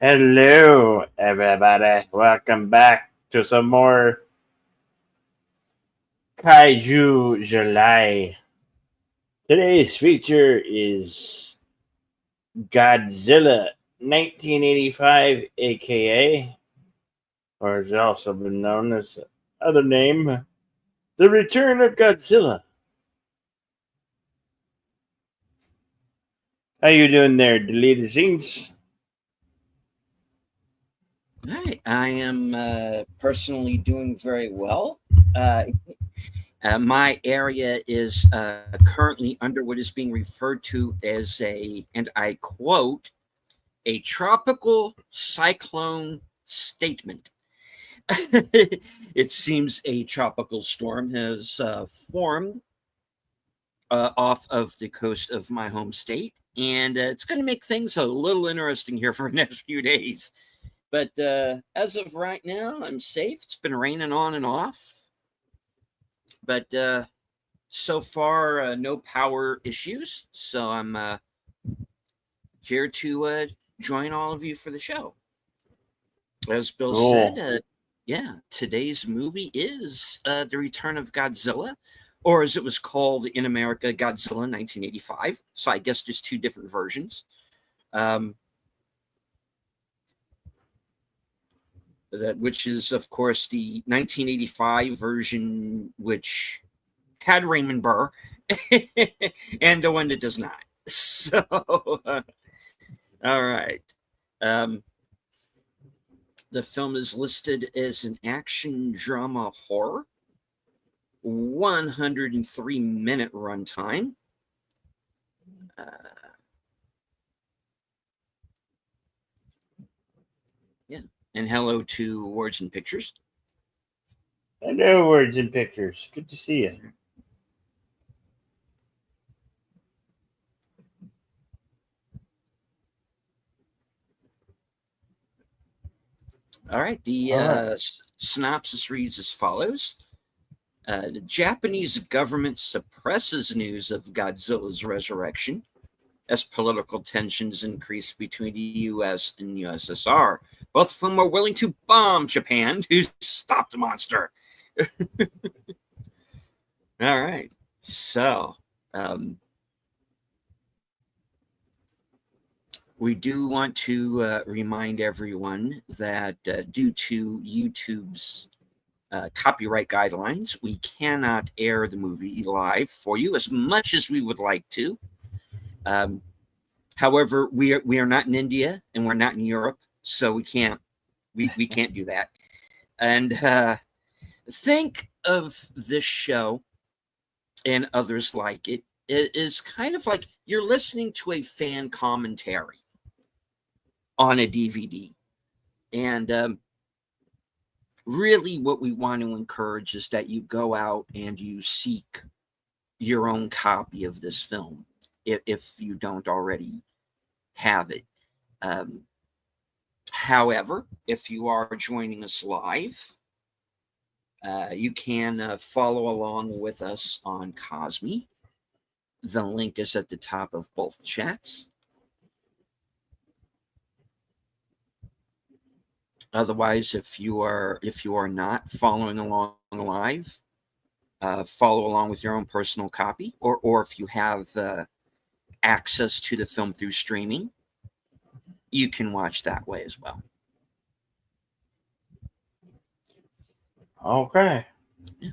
Hello, everybody. Welcome back to some more Kaiju July. Today's feature is Godzilla 1985, aka, or has also been known as other name, The Return of Godzilla. How you doing there, deleted scenes? Hi, I am personally doing very well. Uh, my area is currently under what is being referred to as and I quote, a tropical cyclone statement. It seems a tropical storm has formed off of the coast of my home state, and it's going to make things a little interesting here for the next few days. But as of right now, I'm safe. It's been raining on and off, but so far, no power issues. So I'm here to join all of you for the show. As Bill said, Cool. yeah, today's movie is The Return of Godzilla, or as it was called in America, Godzilla 1985. So I guess just two different versions. Um, which is, of course, the 1985 version, which had Raymond Burr, and the one that does not. So, all right. Um, the film is listed as an action drama horror, 103-minute runtime. Uh, yeah. And hello to Words and Pictures. Hello, words and pictures. Good to see you. All right. The All right. synopsis reads as follows. The Japanese government suppresses news of Godzilla's resurrection as political tensions increase between the US and USSR, both of whom are willing to bomb Japan to stop the monster. All right. So, we do want to remind everyone that due to YouTube's copyright guidelines, we cannot air the movie live for you as much as we would like to. Um, However, we are not in India and we're not in Europe, so we can't do that. And think of this show and others like it is kind of like you're listening to a fan commentary on a DVD. And really, what we want to encourage is that you go out and you seek your own copy of this film if you don't already have it. Um, However, if you are joining us live, you can follow along with us on Cosme. The link is at the top of both chats. Otherwise, if you are not following along live, follow along with your own personal copy, or if you have access to the film through streaming, you can watch that way as well. Okay. Yeah.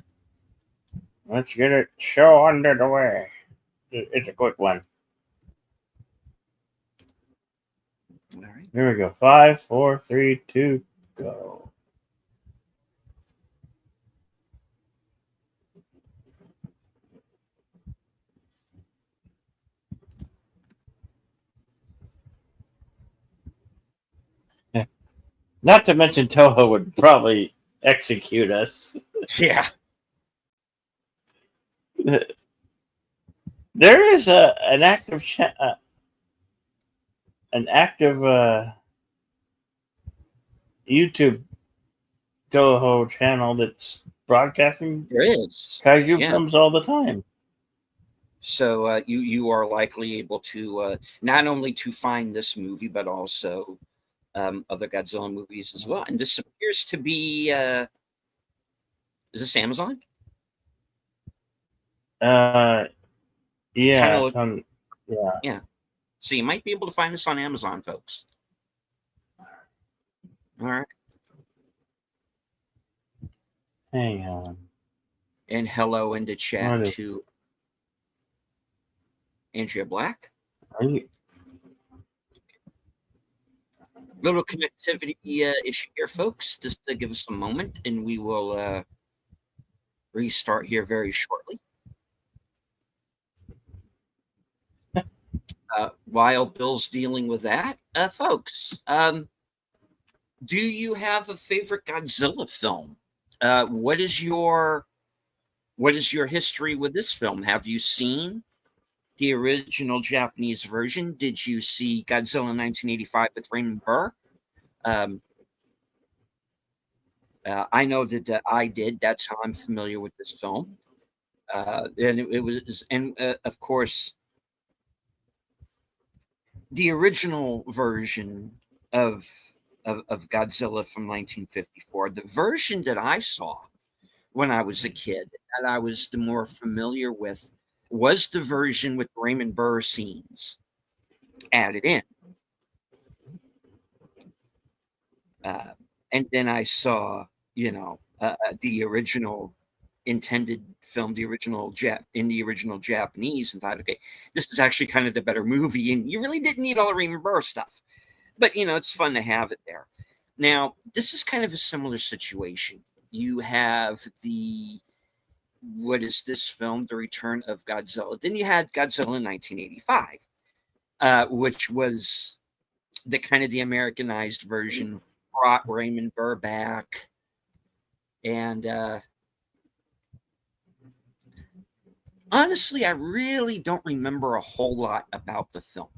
Let's get it show under the way. It's a quick one. All right. Here we go. 5, 4, 3, 2, go. Not to mention Toho would probably execute us. Yeah. There is an active YouTube Toho channel that's broadcasting There is. kaiju Yeah. films all the time. So you are likely able to not only to find this movie, but also other Godzilla movies as well. And this appears to be is this Amazon? Kind Yeah, of, it's on. Yeah, yeah. So you might be able to find this on Amazon, folks. All right. hang on. And hello in the chat What is? to Andrea Black. Are you? Little connectivity issue here, folks. Just to give us a moment, and we will restart here very shortly. While Bill's dealing with that, folks, do you have a favorite Godzilla film? What is your history with this film? Have you seen the original Japanese version? Did you see Godzilla 1985 with Raymond Burr? Um, I know that I did. That's how I'm familiar with this film. And it was, and of course, the original version of, of Godzilla from 1954. The version that I saw when I was a kid, that I was the more familiar with, was the version with Raymond Burr scenes added in. And then I saw, the original intended film, the original in the original Japanese, and thought, okay, this is actually kind of the better movie, and you really didn't need all the Raymond Burr stuff, but it's fun to have it there. Now, this is kind of a similar situation. You have what is this film, The Return of Godzilla. Then you had Godzilla in 1985, which was the kind of the Americanized version, brought Raymond Burr back, and honestly, I really don't remember a whole lot about the film.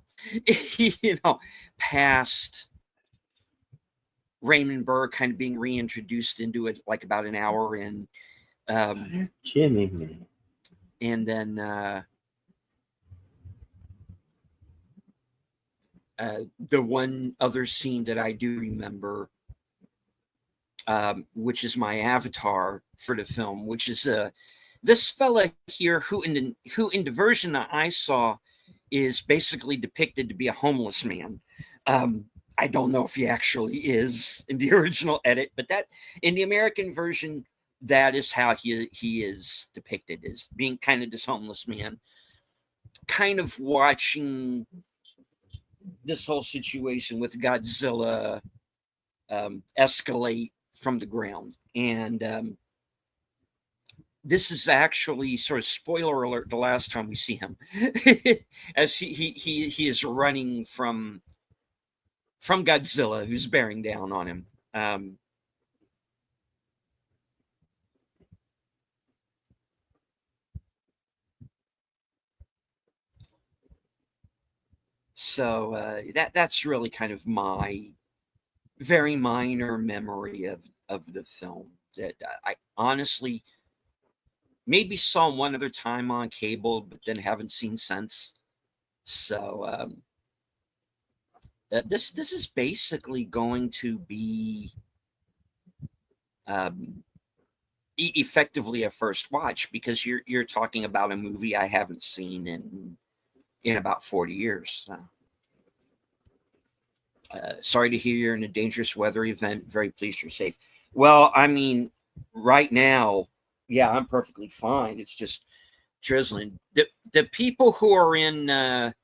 Past Raymond Burr kind of being reintroduced into it like about an hour in. You're kidding me. And then the one other scene that I do remember, which is my avatar for the film, which is this fella here who in the version that I saw is basically depicted to be a homeless man. I don't know if he actually is in the original edit, but that in the American version, that is how he is depicted, as being kind of this homeless man, kind of watching this whole situation with Godzilla escalate from the ground. And this is actually, sort of spoiler alert, the last time we see him, as he is running from Godzilla, who's bearing down on him. So that's really kind of my very minor memory of the film that I honestly maybe saw one other time on cable, but then haven't seen since. So this is basically going to be effectively a first watch, because you're talking about a movie I haven't seen in about 40 years. Sorry to hear you're in a dangerous weather event. Very pleased you're safe. Well, I mean, right now, yeah, I'm perfectly fine. It's just drizzling. The people who are in the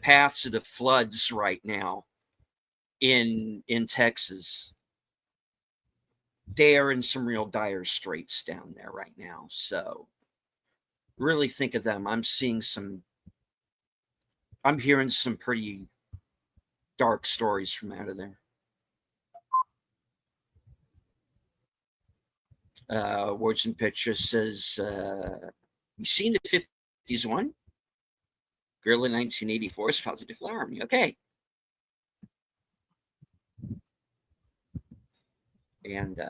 paths of the floods right now in Texas, they are in some real dire straits down there right now. So really think of them. I'm hearing some pretty dark stories from out of there. Words and Pictures says, you seen the 50s one? Gorilla 1984 is about to declare Army. Okay. And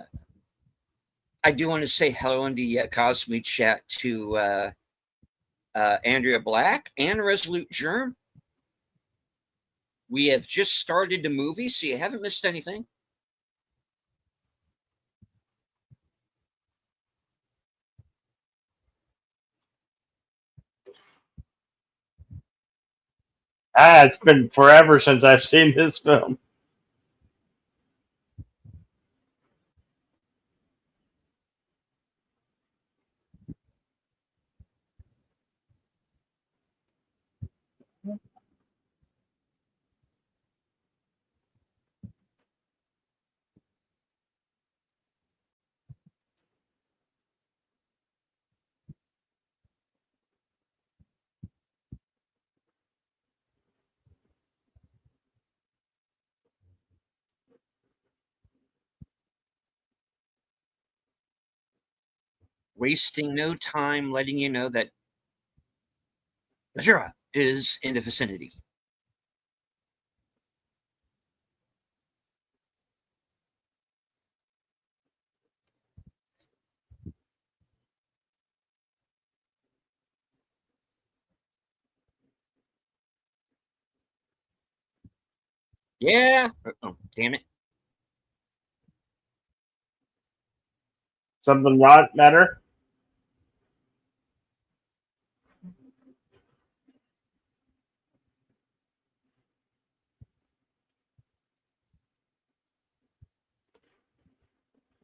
I do want to say hello in the Cosmic chat to Andrea Black and Resolute Germ. We have just started the movie, so you haven't missed anything. It's been forever since I've seen this film. Wasting no time letting you know that Godzilla is in the vicinity. Yeah. Oh, damn it. Something not matter?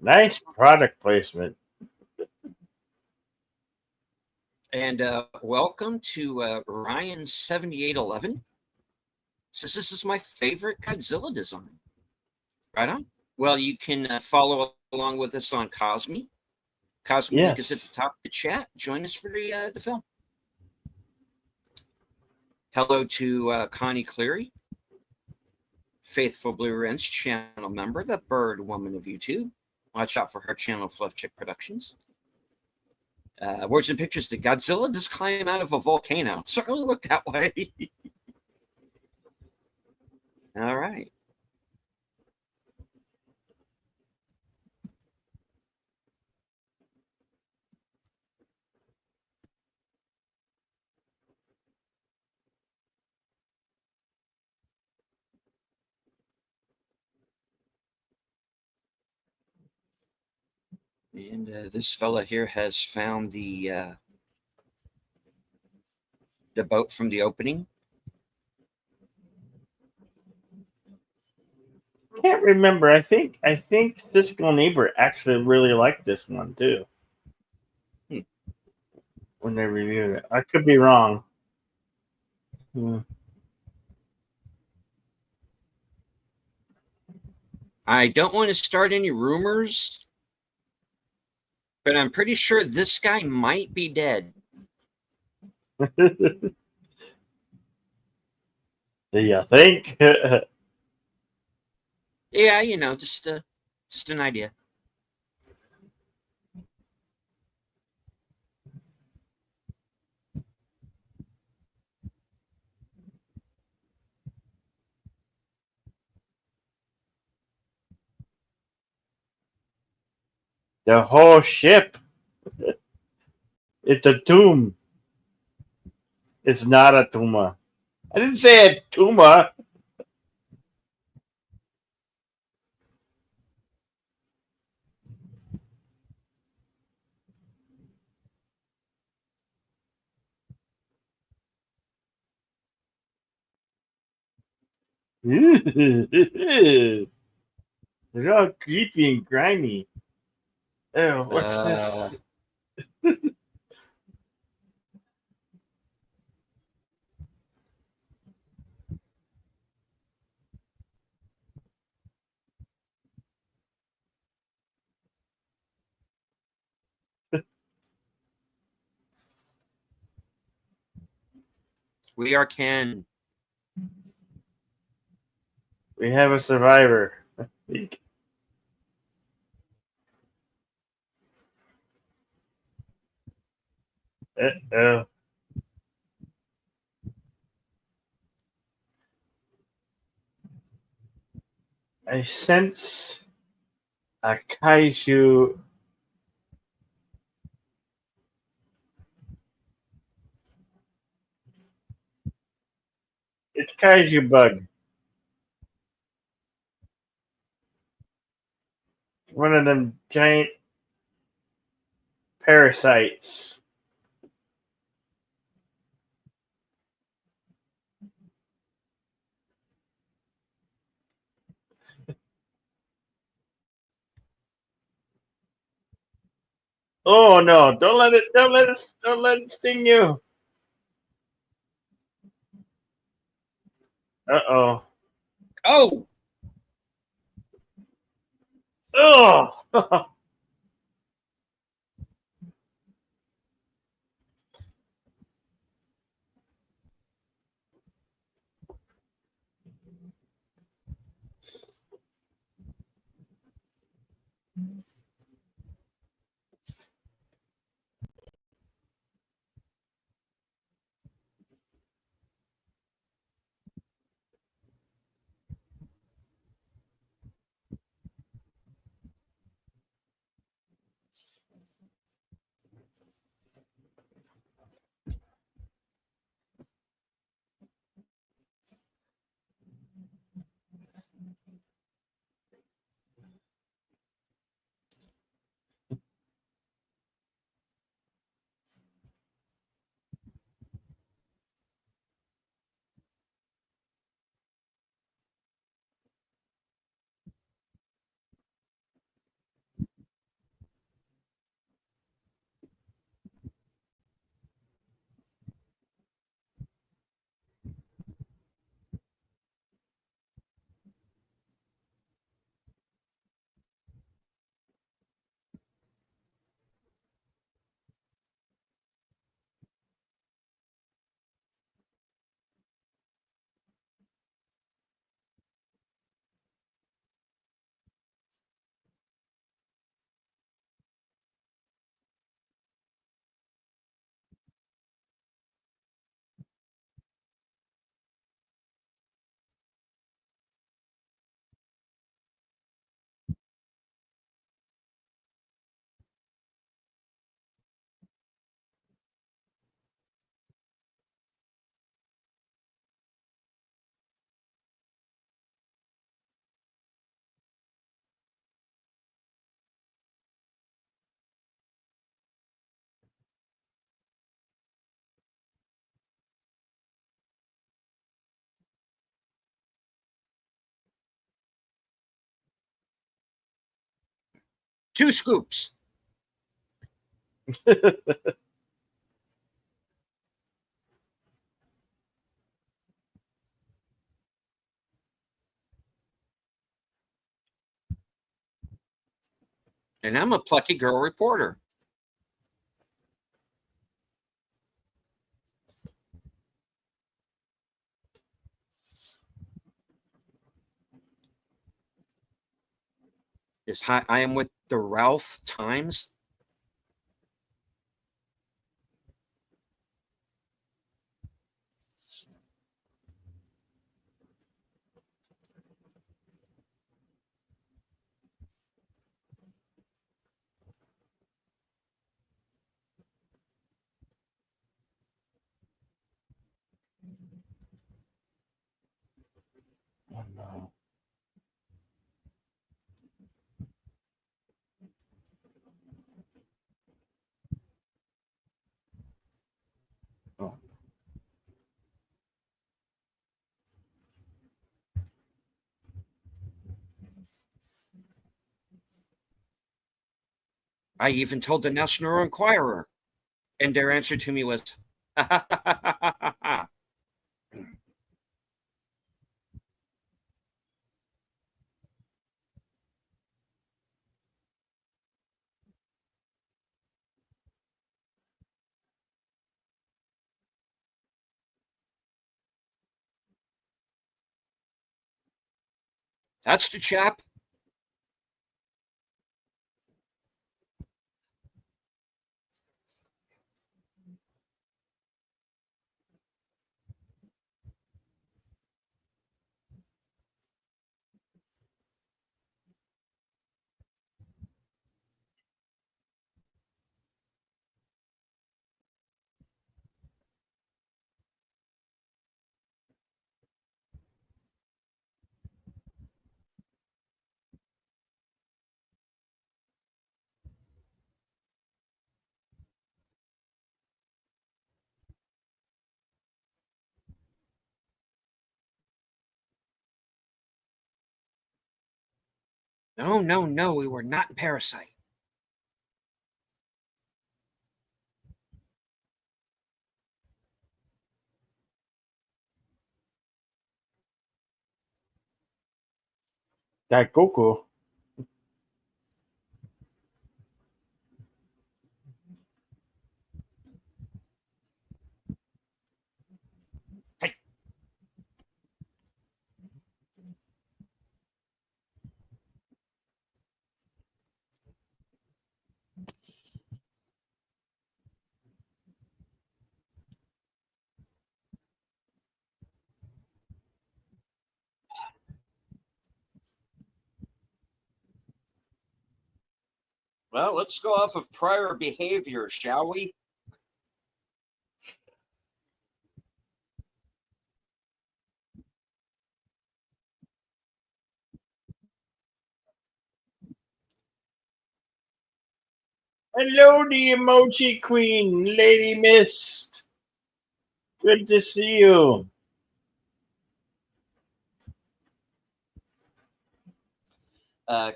Nice product placement. And welcome to Ryan7811. Says this is my favorite Godzilla design. Right on. Well, you can follow along with us on Cosme. Cosme link is at the Yes. top of the chat. Join us for the film. Hello to Connie Cleary, faithful Blue Wrench channel member, the Bird Woman of YouTube. Watch out for her channel, Fluff Chick Productions. Words and pictures. Did Godzilla just climb out of a volcano? Certainly looked that way. All right. And this fella here has found the boat from the opening. Can't remember. I think Cisco and Ebert actually really liked this one too. When they reviewed it. I could be wrong. Hmm. I don't want to start any rumors, but I'm pretty sure this guy might be dead. Do you think? Yeah, just an idea. The whole ship. It's a tomb. It's not a tuma. I didn't say a tuma. They're all creepy and grimy. Oh, what's Uh, this? we are Ken. We have a survivor. Uh-oh. I sense a kaiju. It's kaiju bug. One of them giant parasites. Oh no! Don't let it sting you. Uh Oh, oh. Oh. two scoops. And I'm a plucky girl reporter. I am with the Ralph Times. Oh no. Oh. I even told the National Enquirer, and their answer to me was, "That's the chap." No, no, no, we were not in Parasite. That Goku. Well, let's go off of prior behavior, shall we? Hello, the emoji queen, Lady Mist. Good to see you.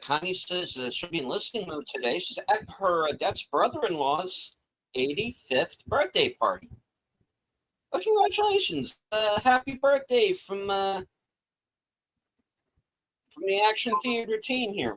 Connie says she'll be in listening mode today. She's at her dad's brother-in-law's 85th birthday party. Oh, congratulations! Happy birthday from the Action Theater team here.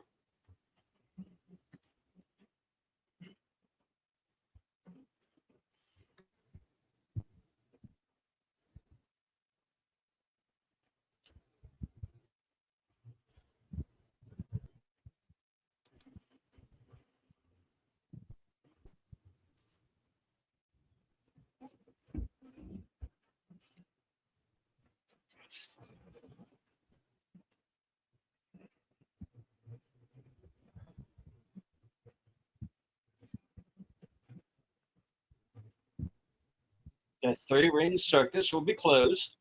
The Three Ring Circus will be closed.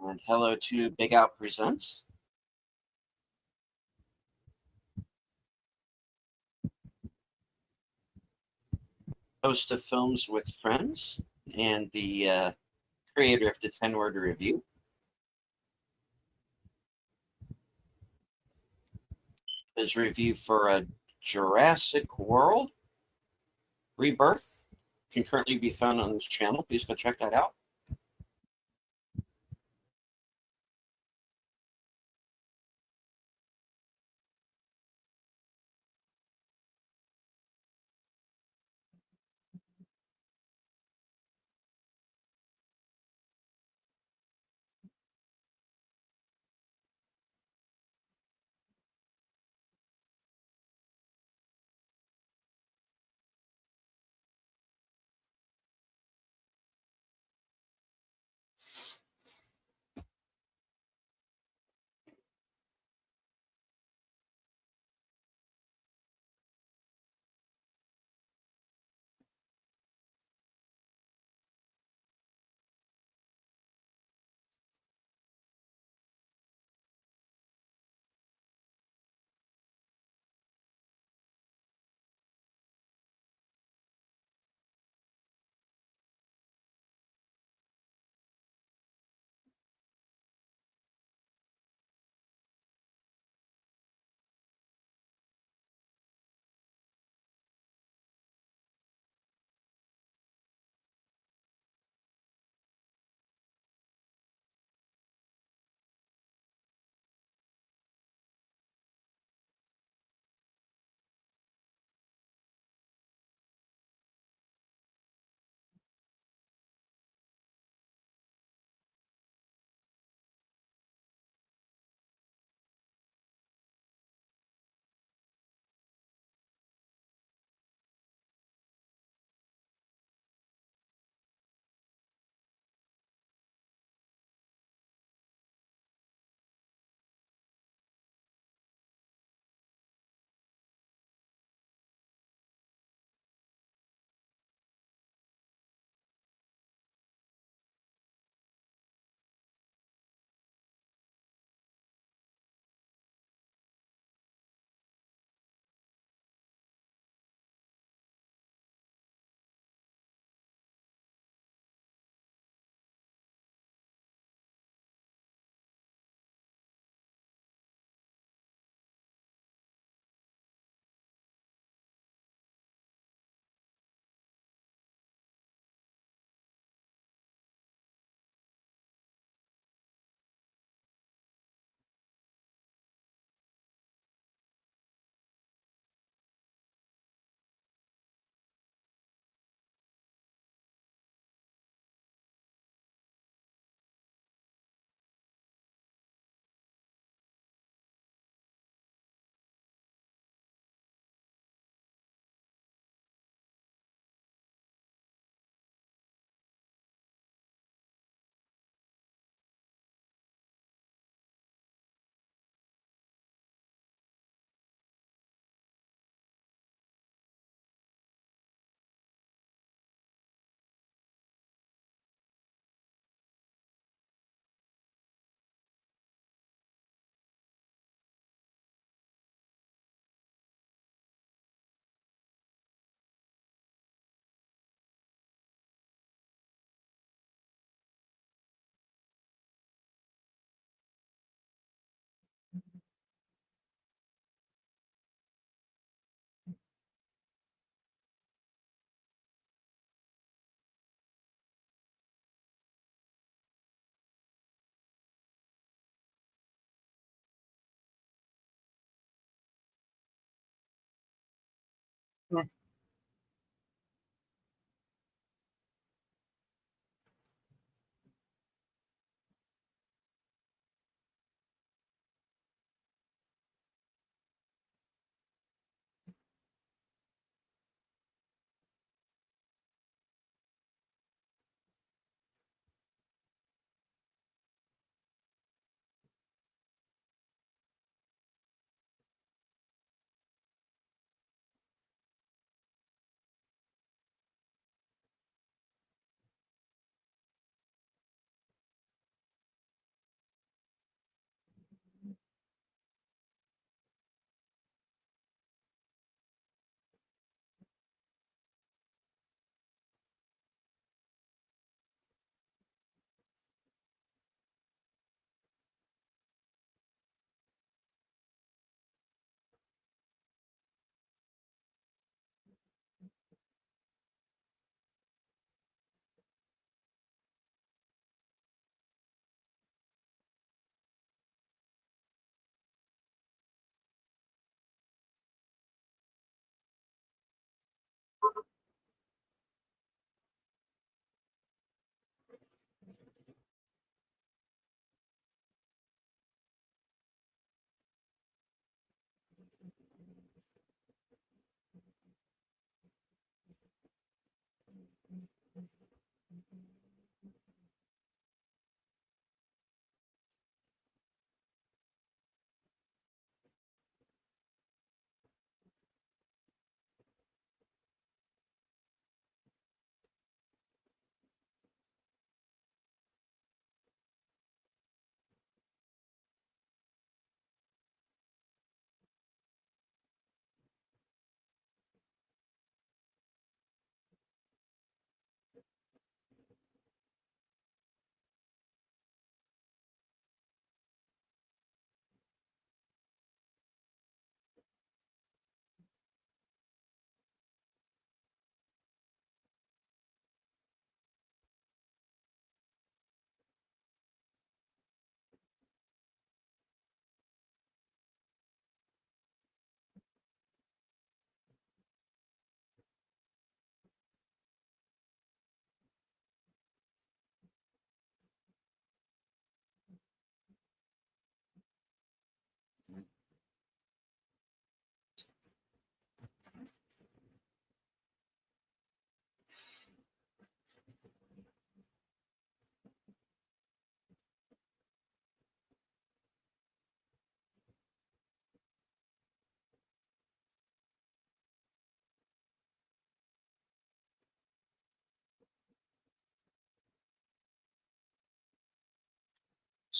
And hello to Big Out Presents. Host of Films with Friends and the creator of the 10 Word Review. His review for a Jurassic World Rebirth can currently be found on this channel. Please go check that out.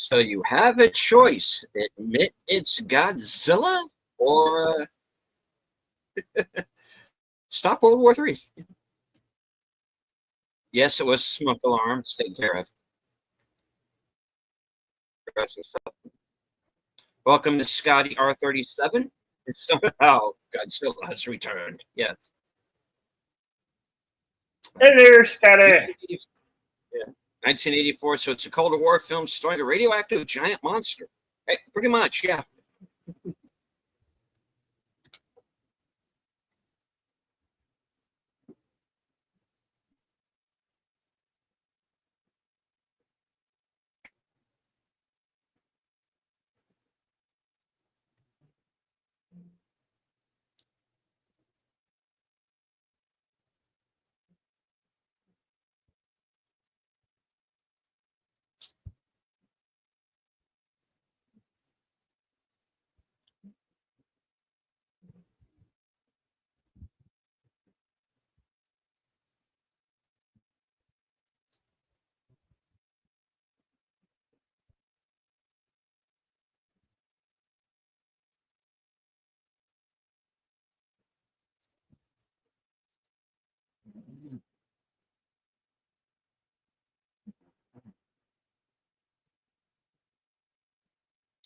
So you have a choice. Admit it's Godzilla or stop World War III. Yes, it was smoke alarm. It's taken care of. Welcome to Scotty R37. Somehow Godzilla has returned. Yes. Hey there, Scotty. Yeah. 1984, so it's a Cold War film starring a radioactive giant monster. Hey, pretty much, yeah.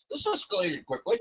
This escalated quickly.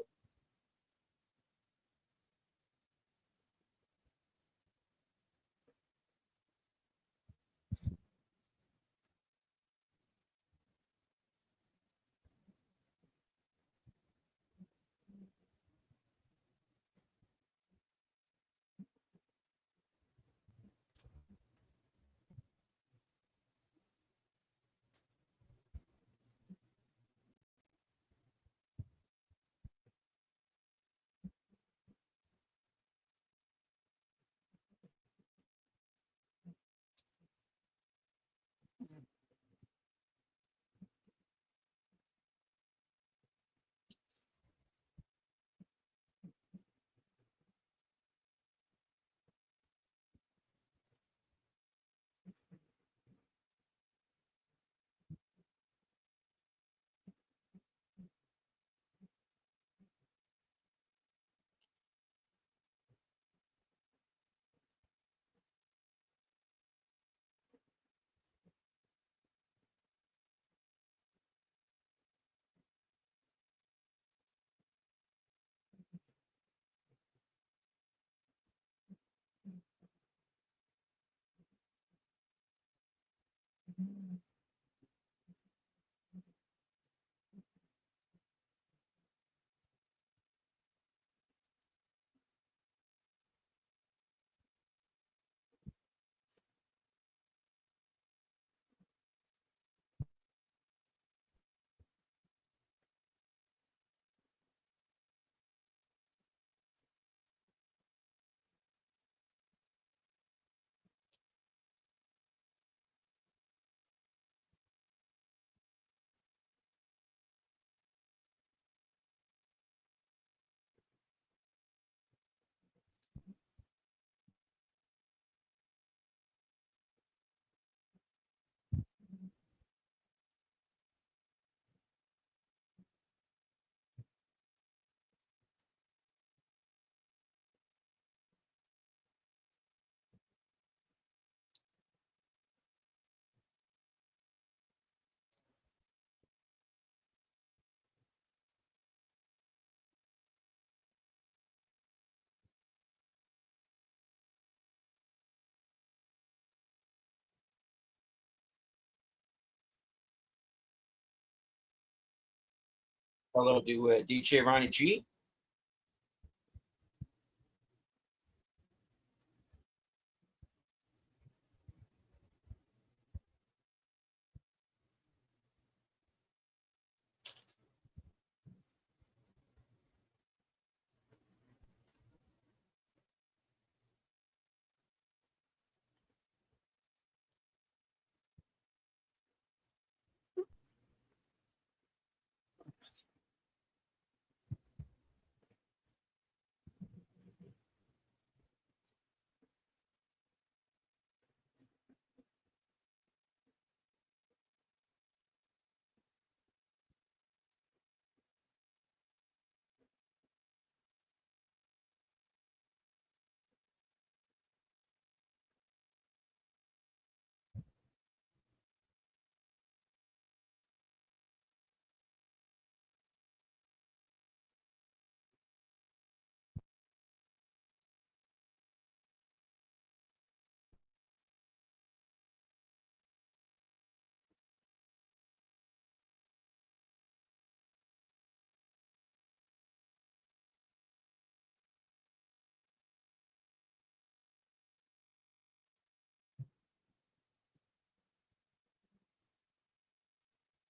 Hello to DJ Ronnie G.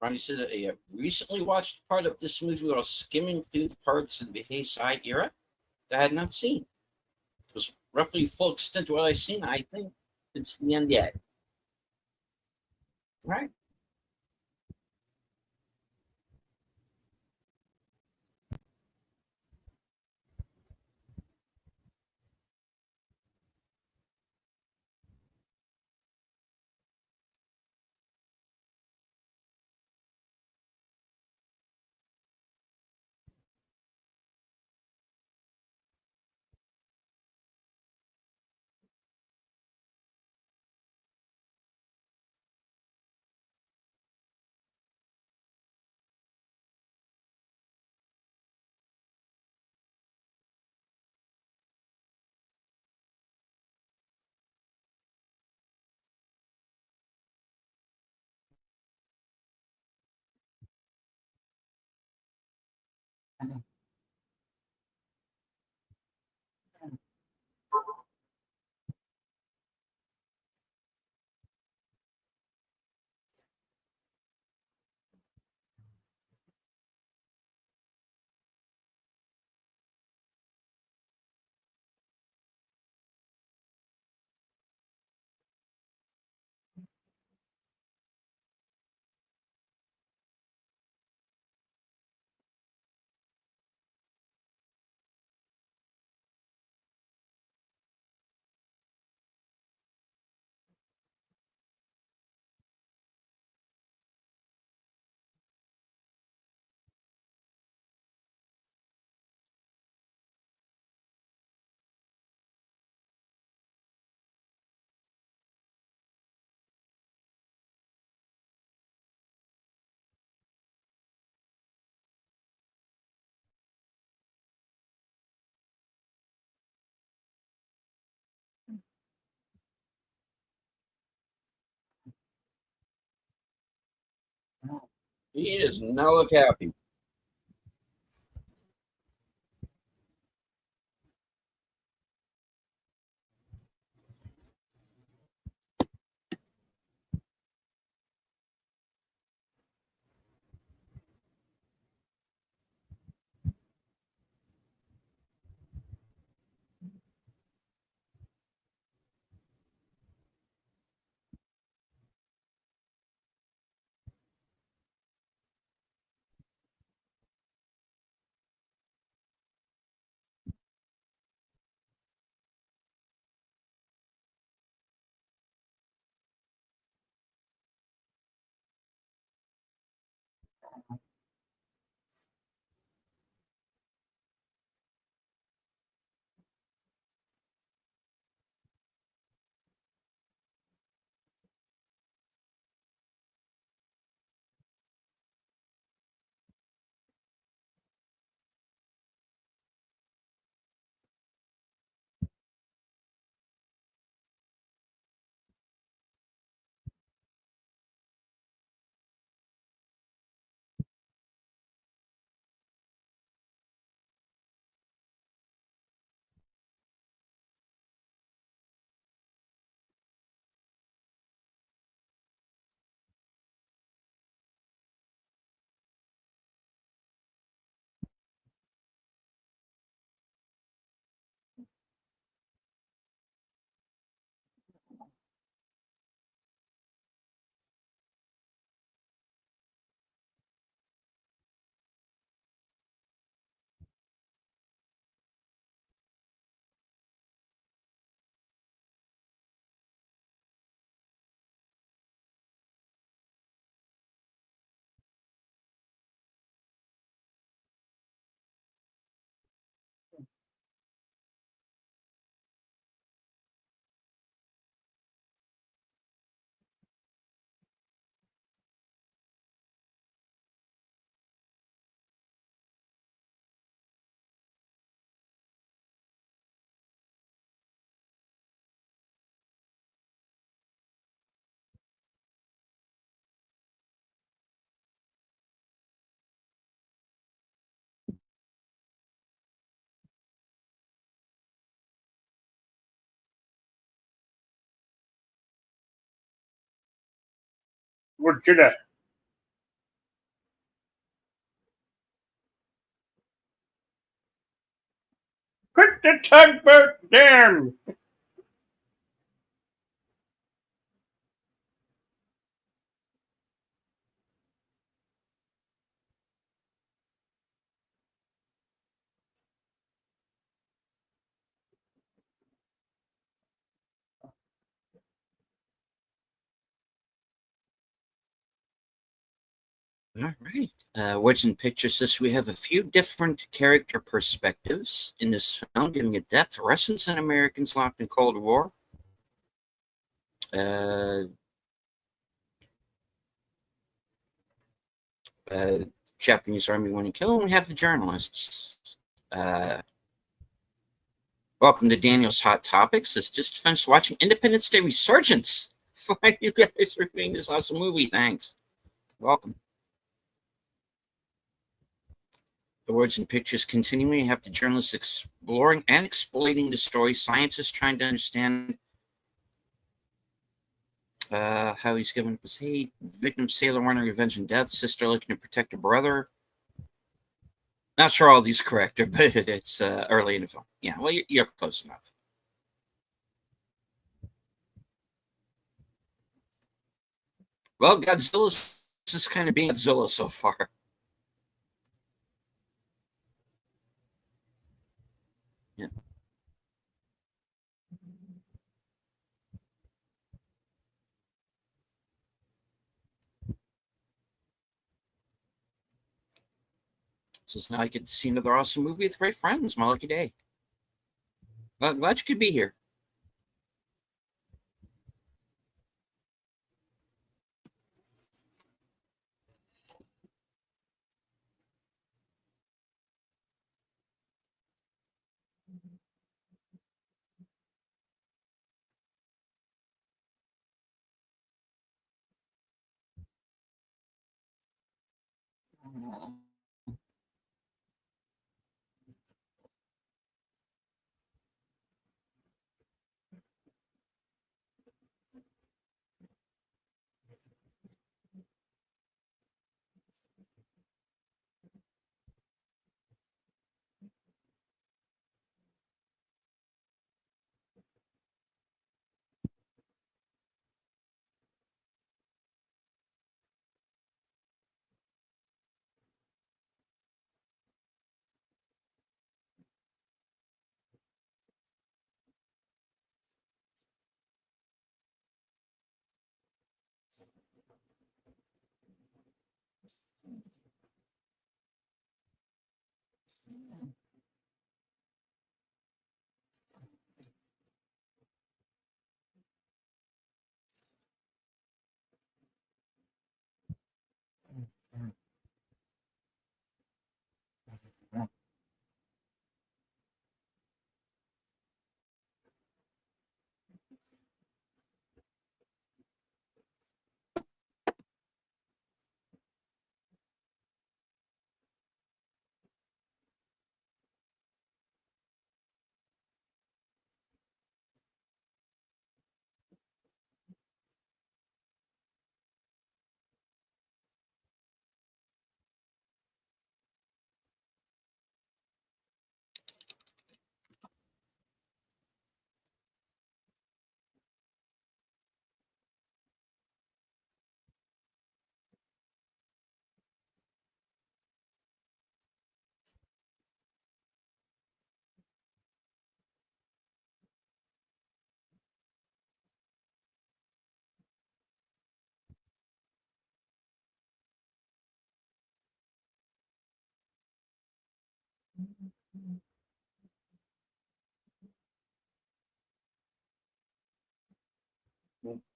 Ronnie said that I recently watched part of this movie while skimming through the parts of the Heisei era that I had not seen. It was roughly full extent of what I've seen. I think it's the end yet. Right? He does not look happy. Godzilla. the tugboat down. All right. Words and Pictures says we have a few different character perspectives in this film, giving it depth. Russians and Americans locked in Cold War. Uh, uh, Japanese Army winning kill. And we have the journalists. Uh, Welcome to Daniel's Hot Topics. It's just finished watching Independence Day Resurgence. Why you guys reviewing this awesome movie? Thanks. Welcome. The Words and Pictures continuing. You have the journalists exploring and exploiting the story. Scientists trying to understand how he's given up his hate. Victim sailor wanting revenge and death. Sister looking to protect her brother. Not sure all these correct, but it's early in the film. Yeah, well, you're close enough. Well, Godzilla's just kind of being Godzilla so far. Yeah. So now I get to see another awesome movie with great friends. My lucky day. Well, glad you could be here.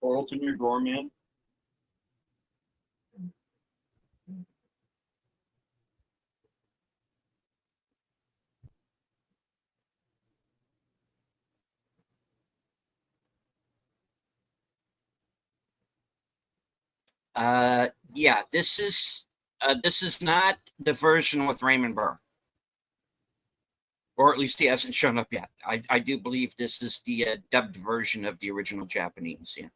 Portals in your door, man. Yeah, this is not the version with Raymond Burr, or at least he hasn't shown up yet. I do believe this is the dubbed version of the original Japanese. Yeah.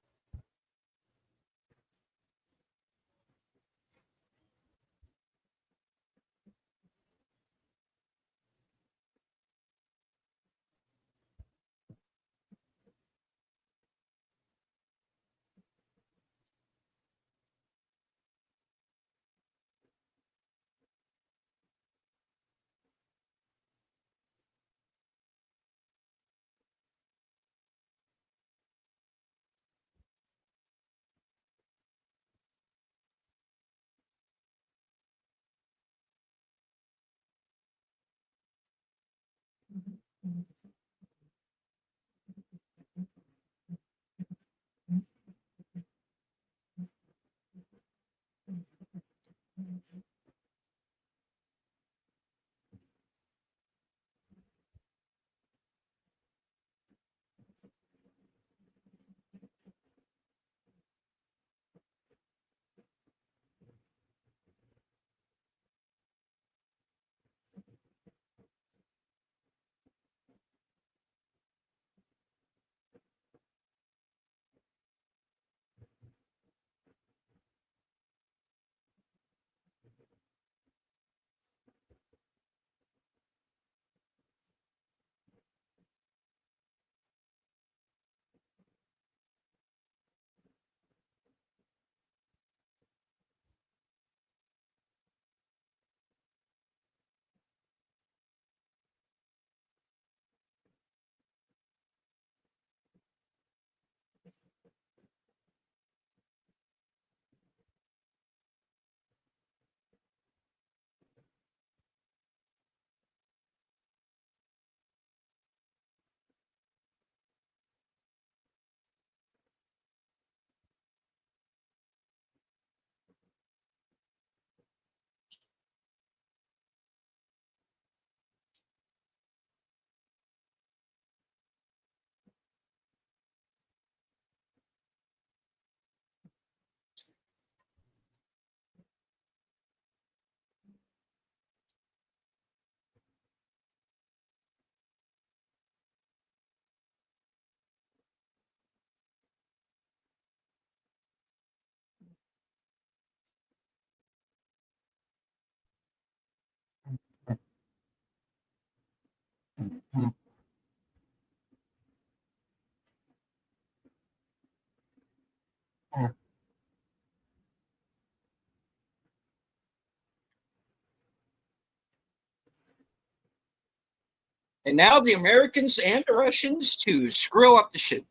And now the Americans and the Russians to screw up the ship.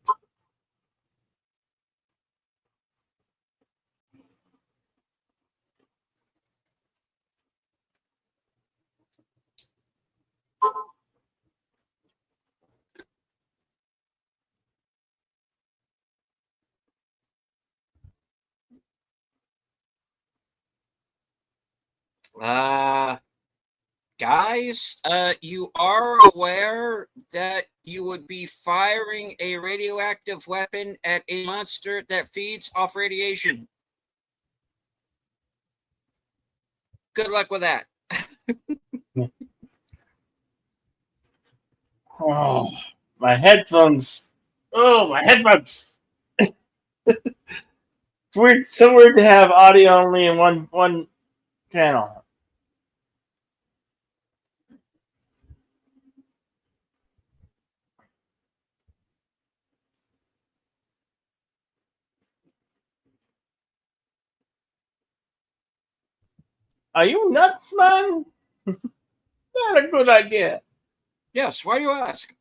Uh, Guys, you are aware that you would be firing a radioactive weapon at a monster that feeds off radiation. Good luck with that. Oh, my headphones. Oh, my headphones. It's weird. So weird to have audio only in one channel. Are you nuts, man? Not a good idea. Yes, why do you ask?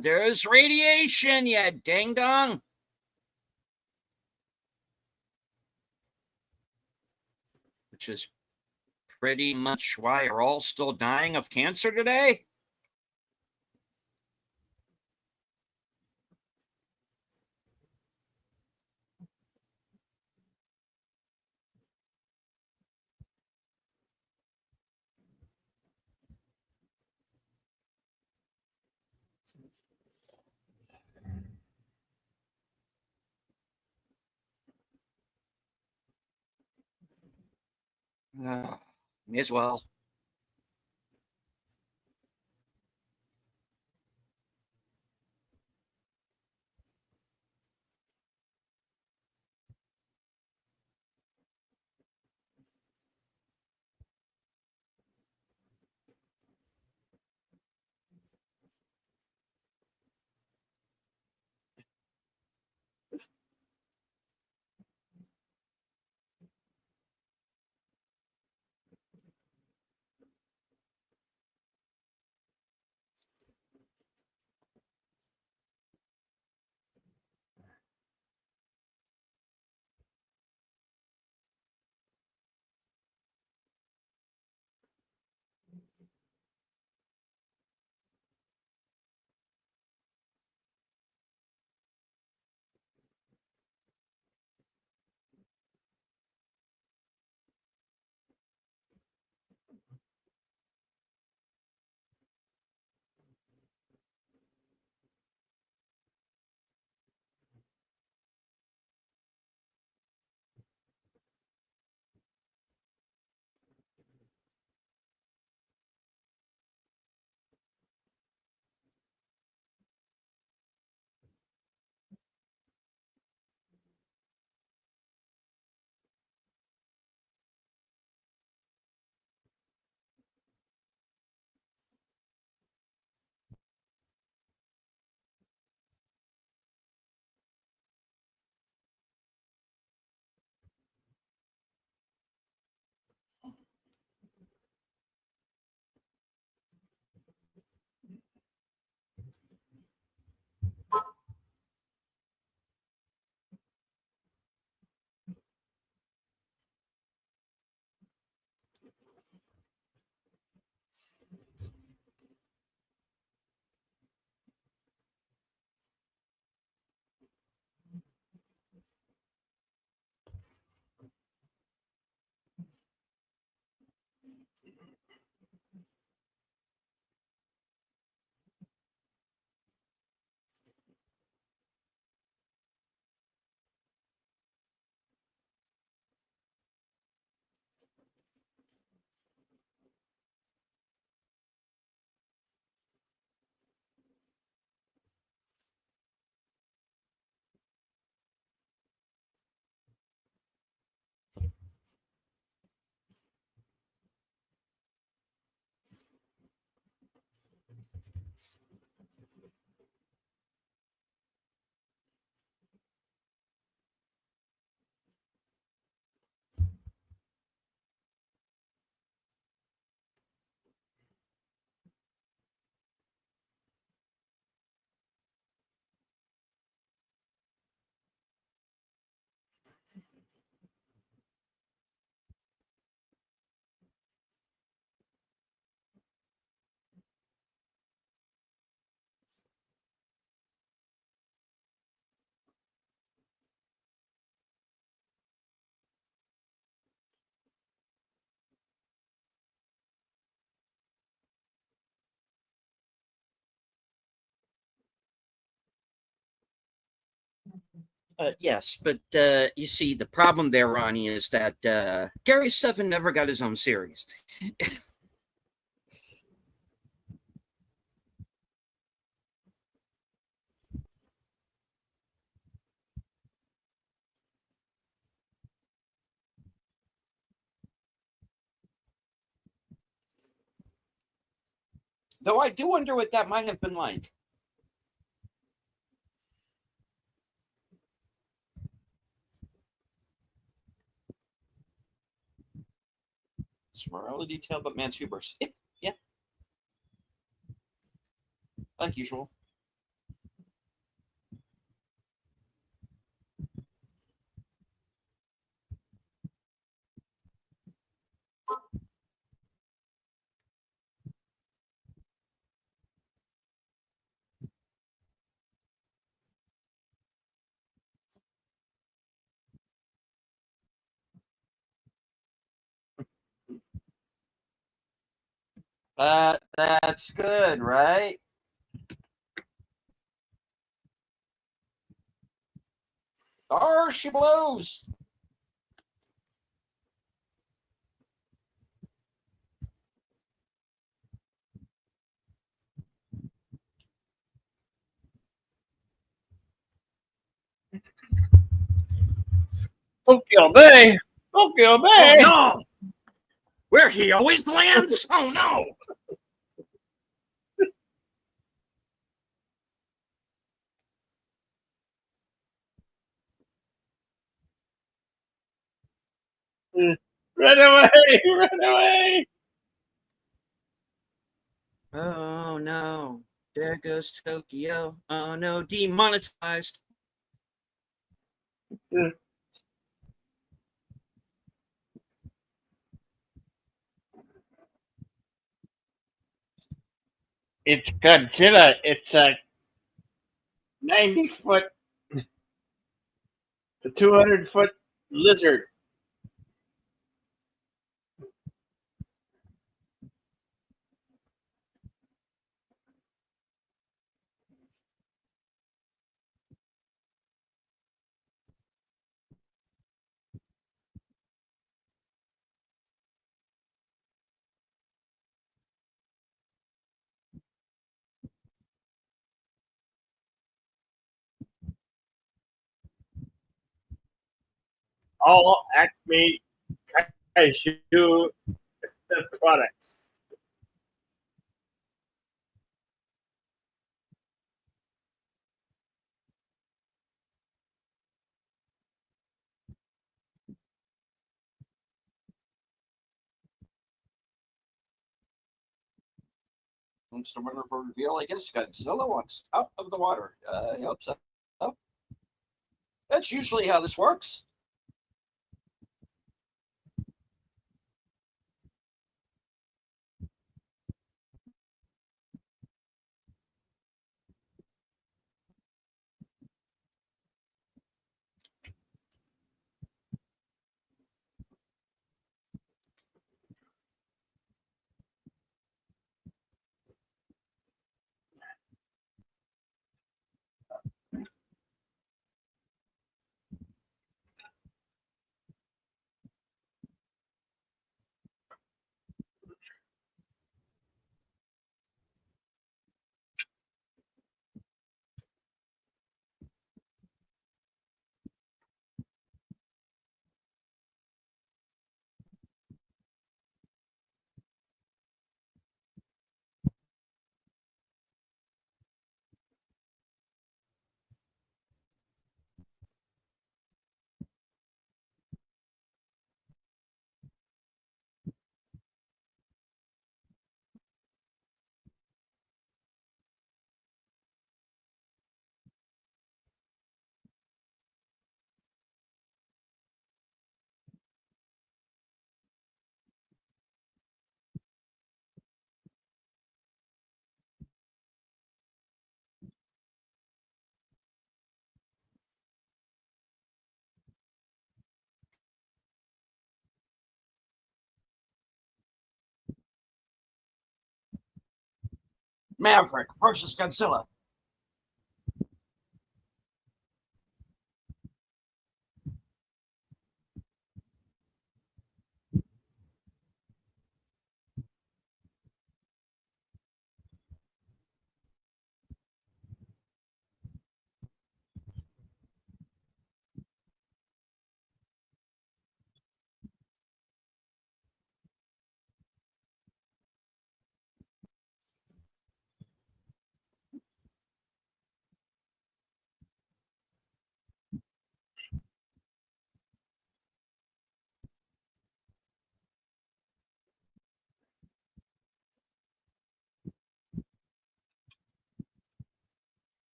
There's radiation, you ding dong. Which is pretty much why you're all still dying of cancer today. May as well. Yes, but you see, the problem there, Ronnie, is that Gary Seven never got his own series. Though I do wonder what that might have been like. Smarella detail, but man's hubris. Yeah, yeah, like usual. That's good, right? Or she blows. Tokyo Bay. Tokyo Oh Bay. no! Where he always lands? Oh no! Run away! Run away! Oh no! There goes Tokyo. Oh no! Demonetized. It's Godzilla. It's a 90-foot to 200-foot lizard. All Acme Kaiju products. Monster wonderful reveal. I guess Godzilla wants out of the water. I hope so. That's usually how this works. Maverick versus Godzilla.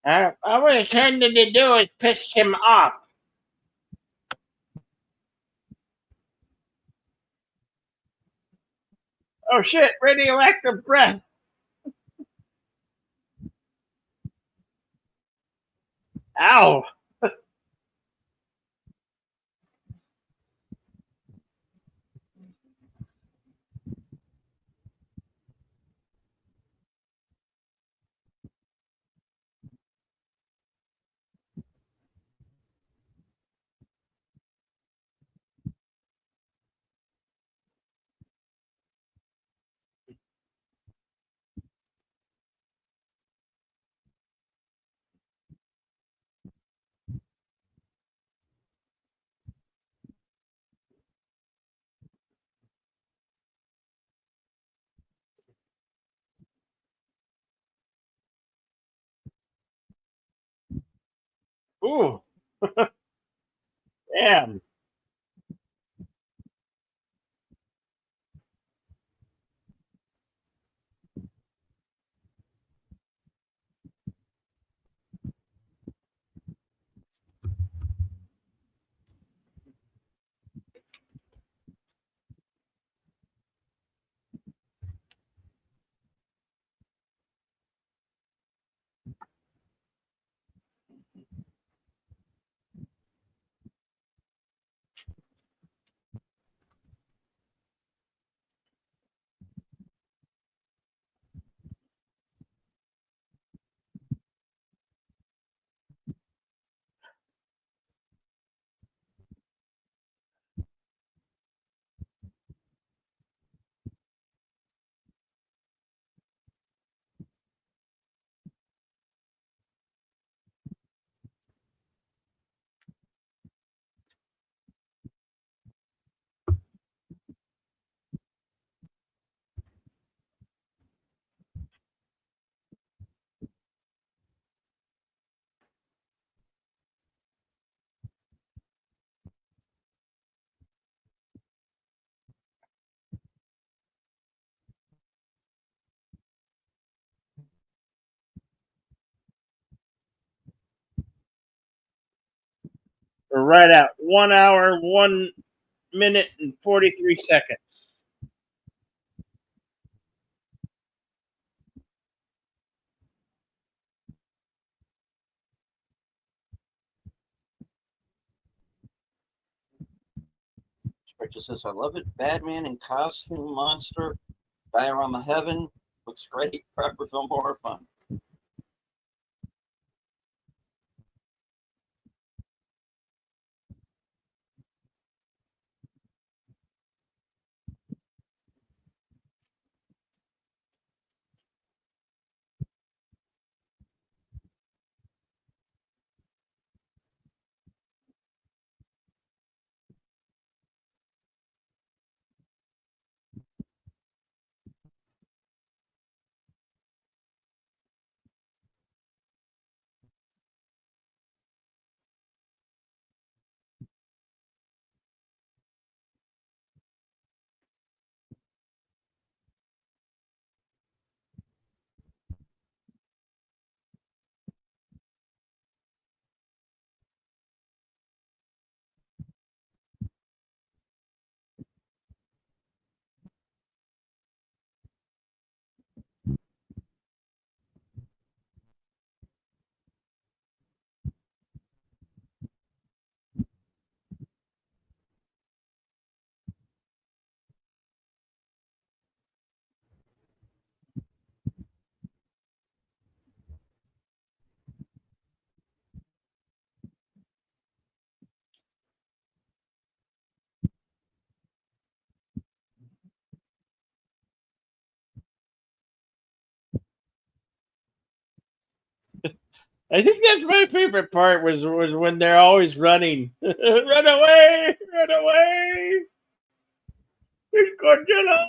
All we're trying to do is piss him off. Oh shit! Radioactive breath. Ow! Ooh, damn. We're right at 1 hour, 1 minute, and 43 seconds. Sprecher says, I love it. Batman in costume, monster, diorama heaven. Looks great. Prepper film horror fun. I think that's my favorite part was when they're always running. Run away! Run away! There's Godzilla!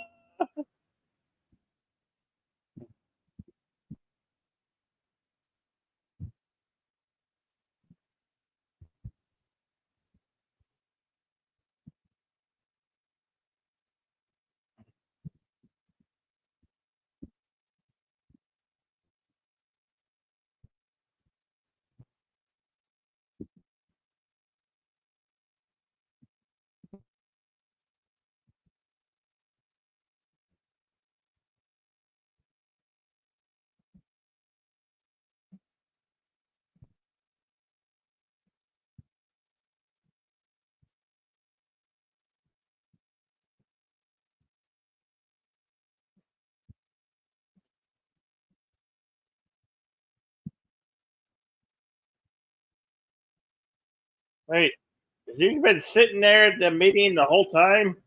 Wait, has he been sitting there at the meeting the whole time?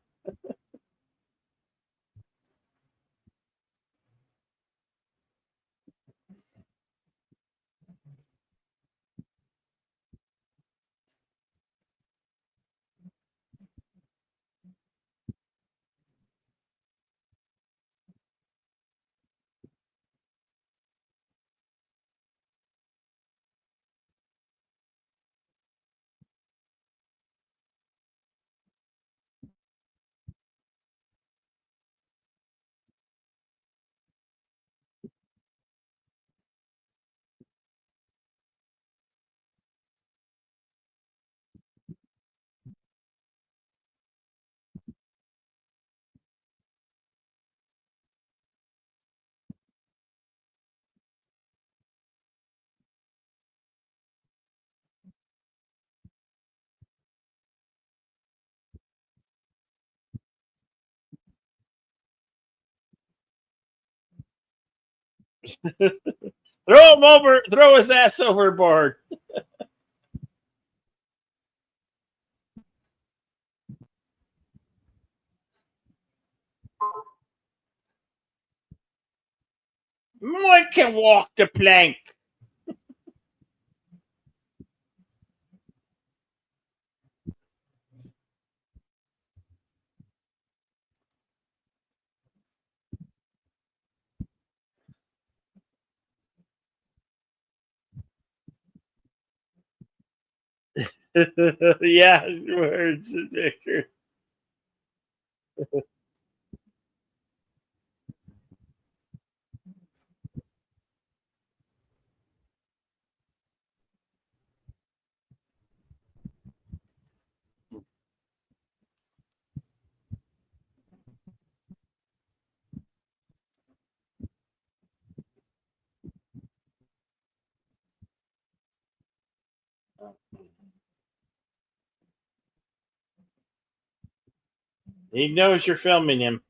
Throw him over, throw his ass overboard. I can walk the plank. Yeah, words, Victor. He knows you're filming him.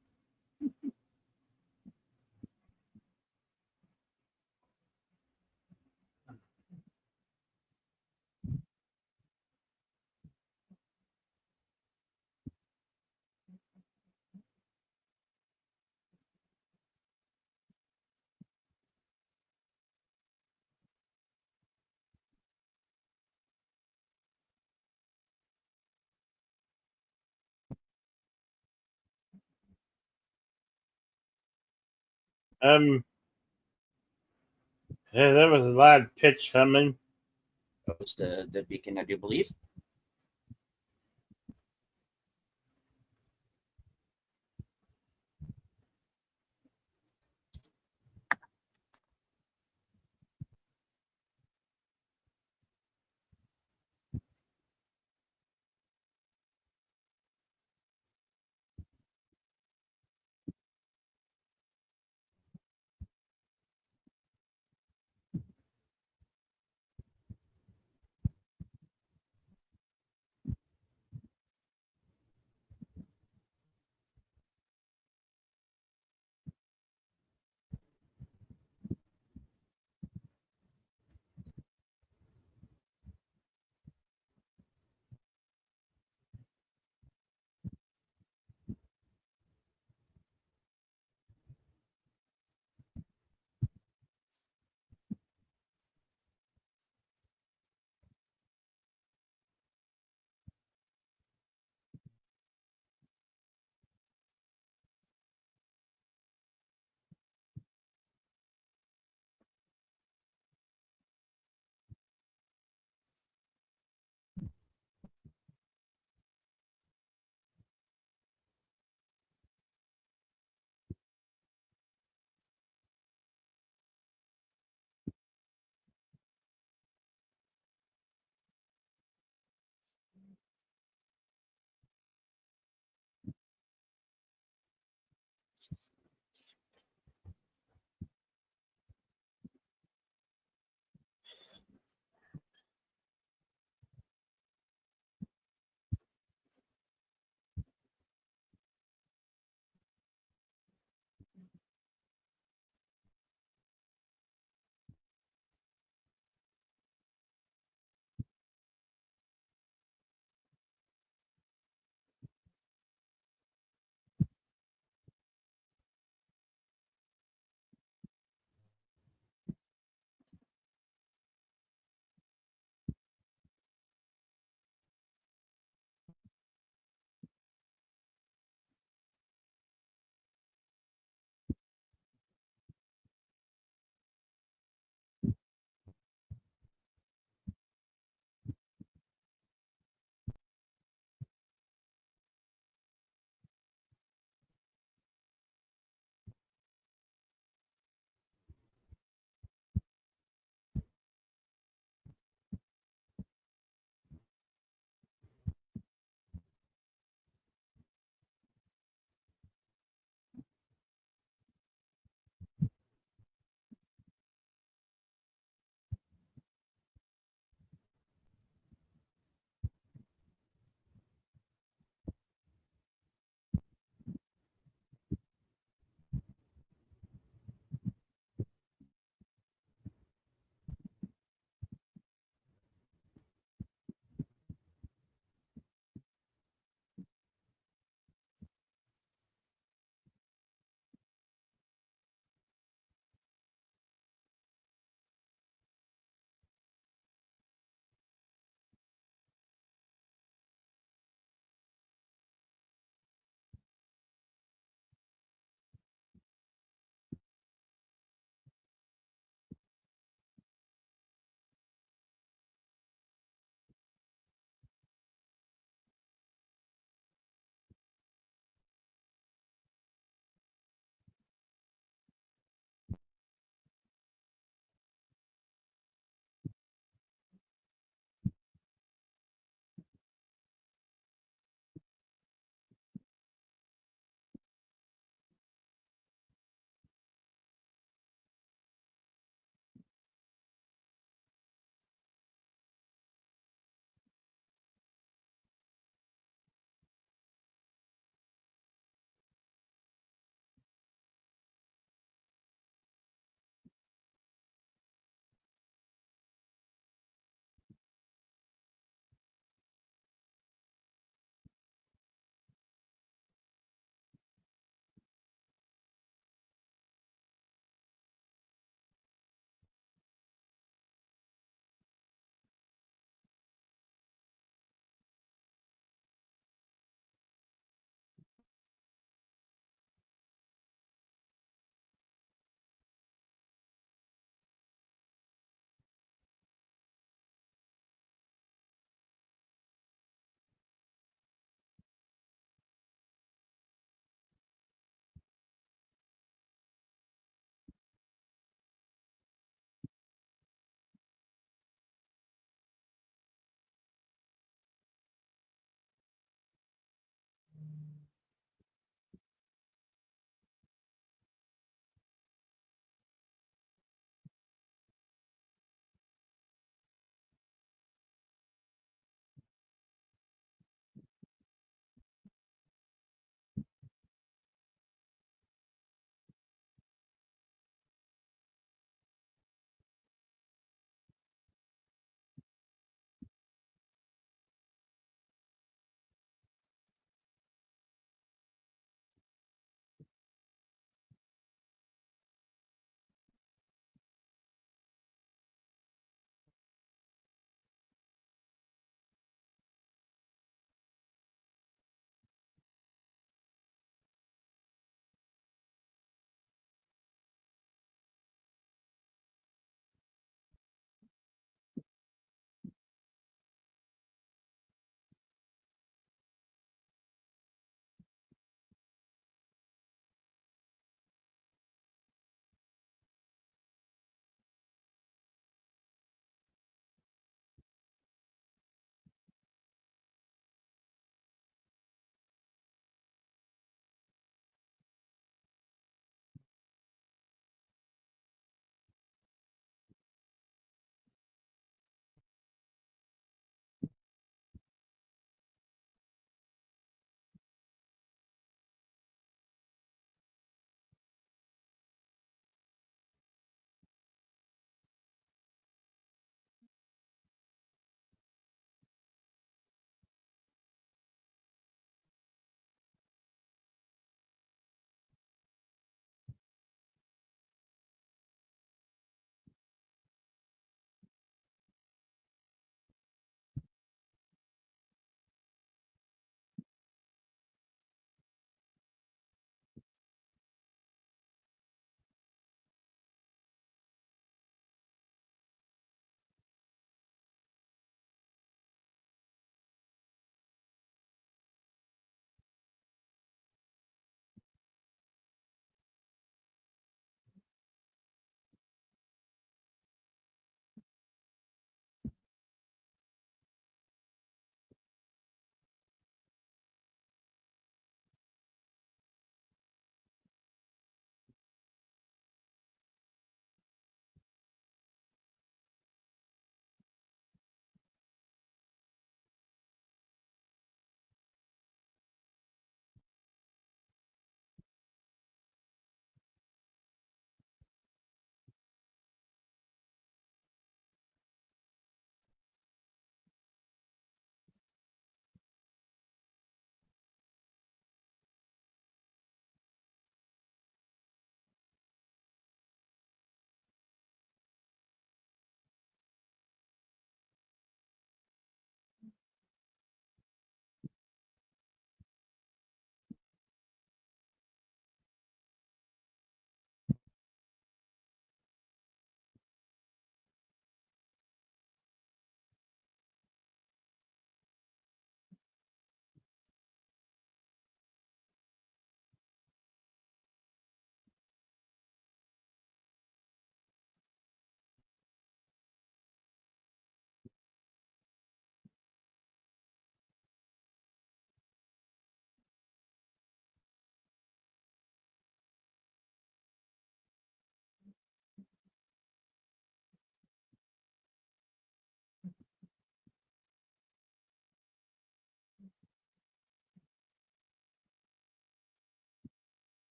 Um, yeah, that was a loud pitch coming. That was the beacon, I do believe.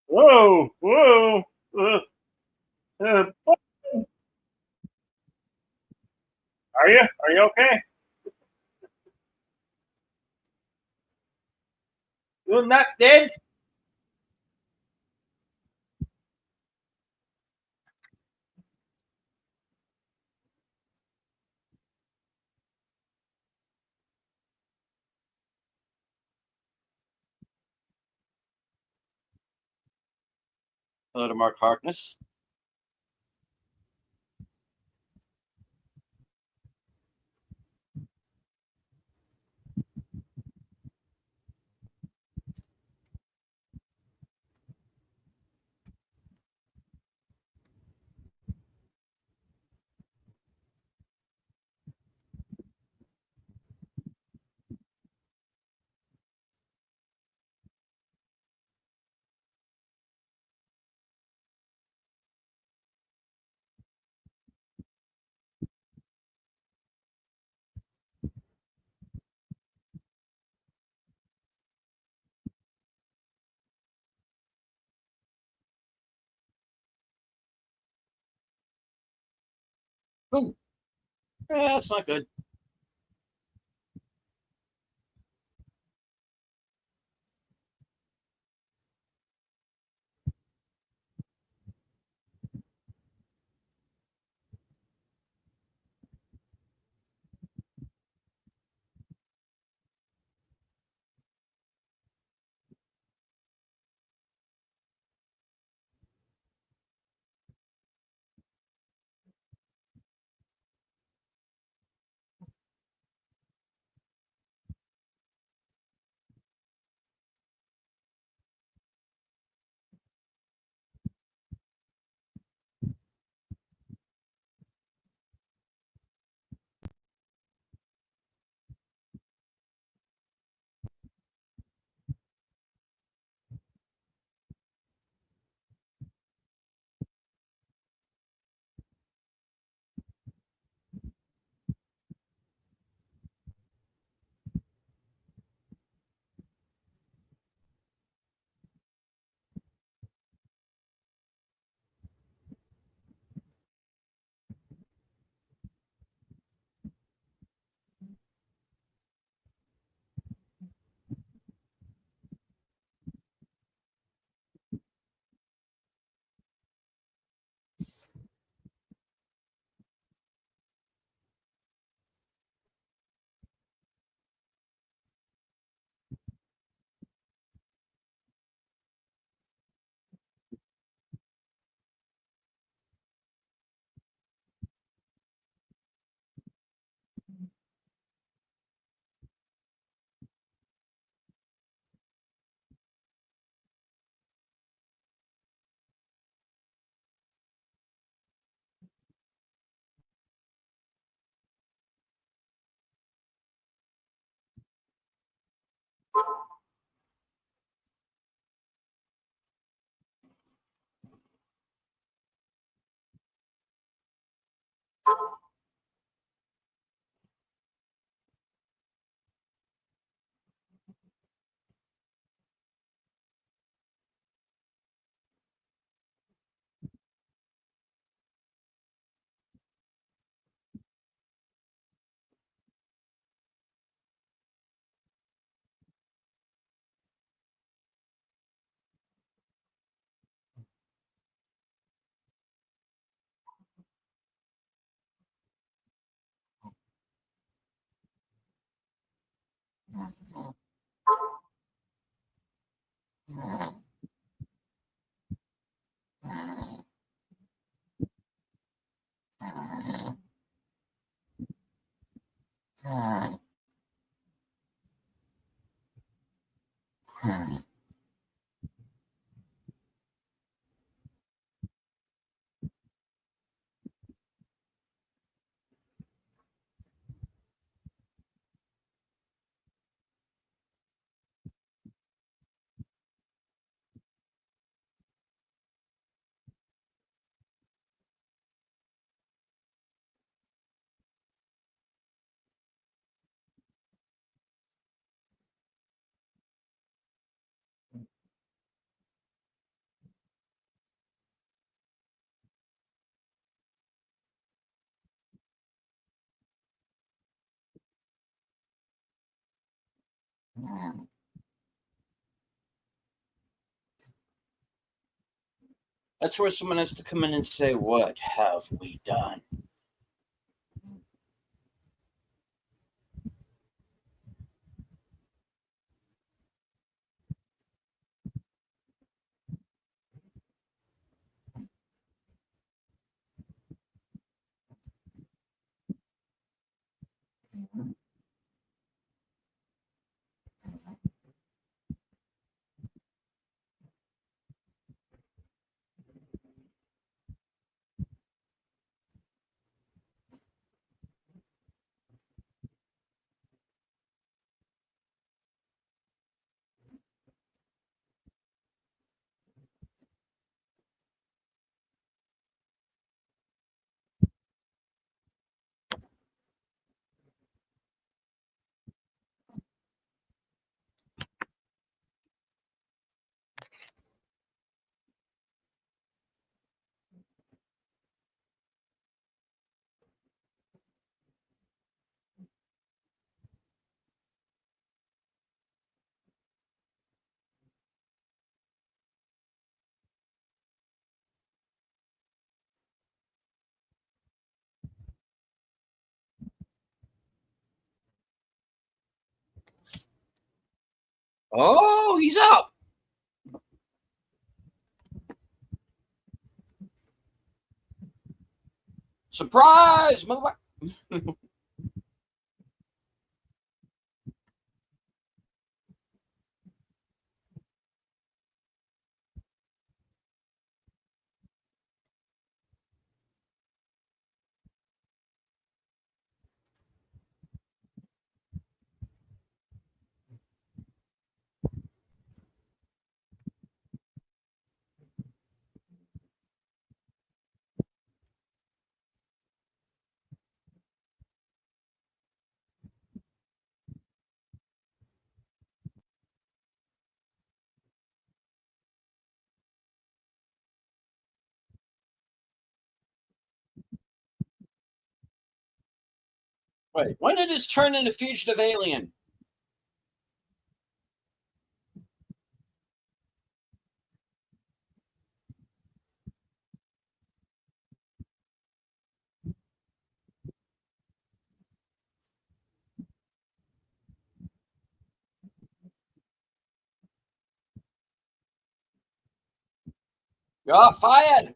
Whoa, whoa. Uh, are you? Are you okay? You're not dead? Hello to Mark Harkness. Ooh, that's not good. That's where someone has to come in and say, "What have we done?" Oh, he's up! Surprise, motherfucker! Wait, when did this turn into Fugitive Alien? You're fired!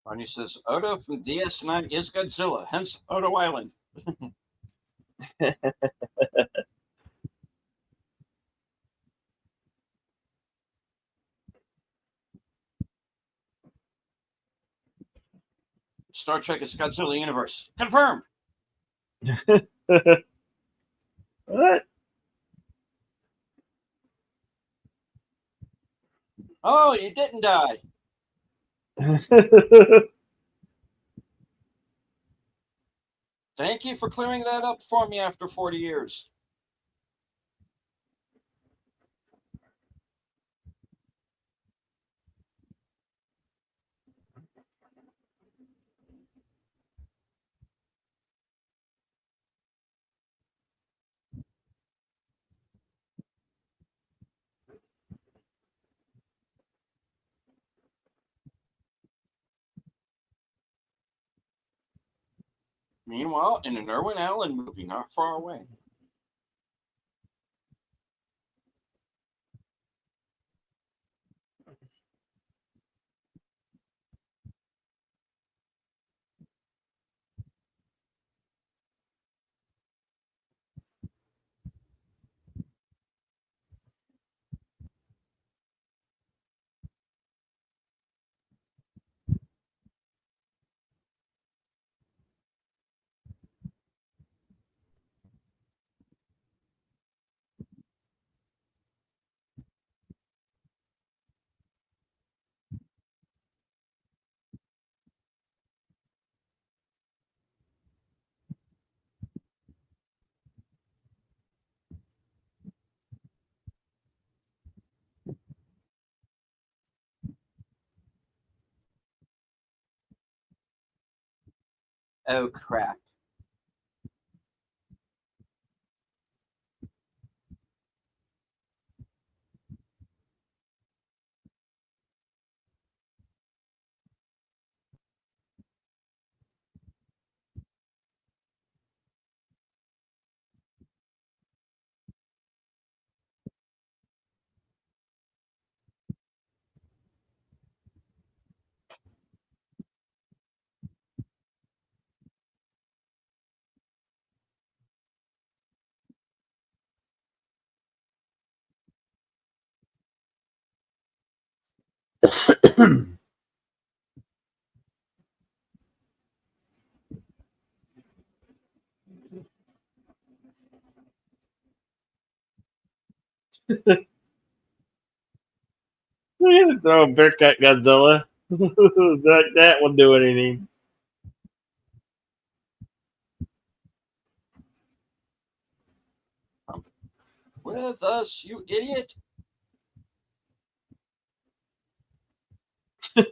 Barney says Odo from DS9 is Godzilla, hence Odo Island. Star Trek is Godzilla universe. Confirmed. What? Oh, you didn't die. Thank you for clearing that up for me after 40 years. Meanwhile, in an Irwin Allen movie not far away. Oh, crap. We had to throw a brick at Godzilla. That won't do anything. With us, you idiot. I'll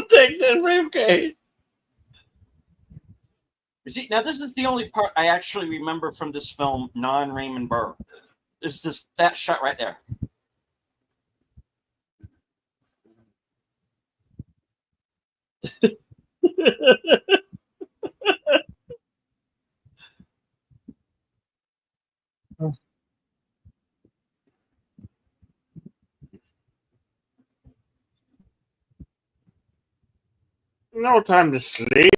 take that briefcase. See, now this is the only part I actually remember from this film, non Raymond Burr. It's just that shot right there. No time to sleep.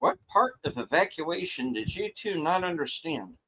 What part of evacuation did you two not understand?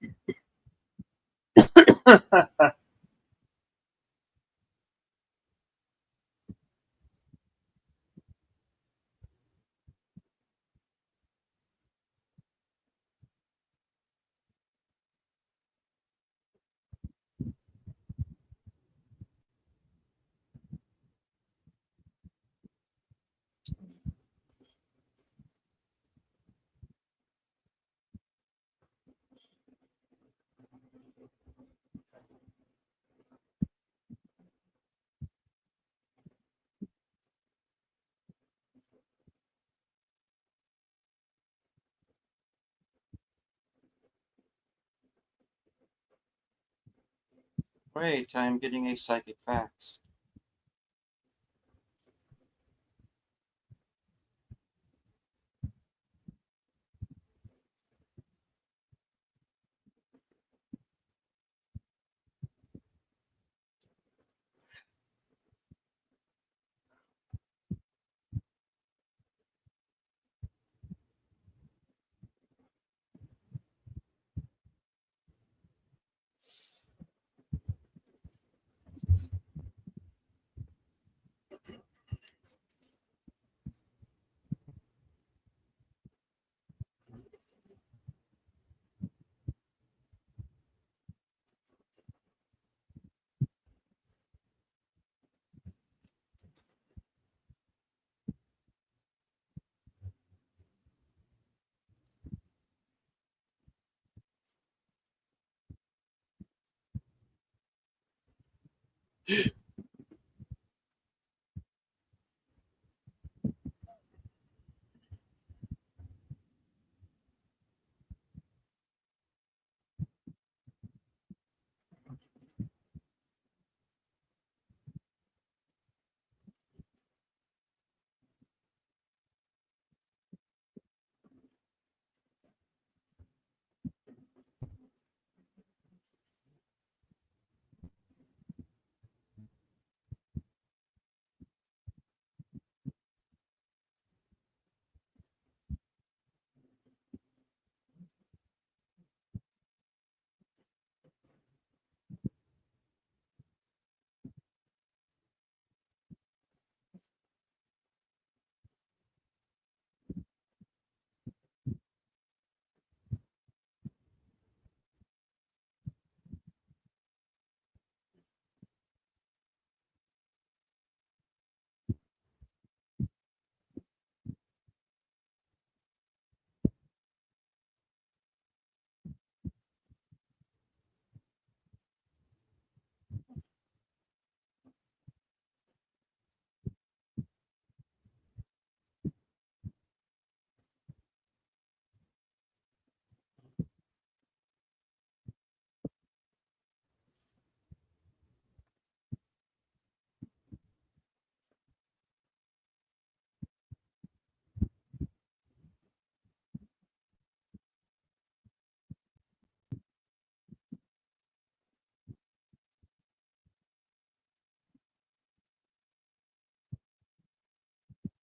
Great, I'm getting a psychic fax.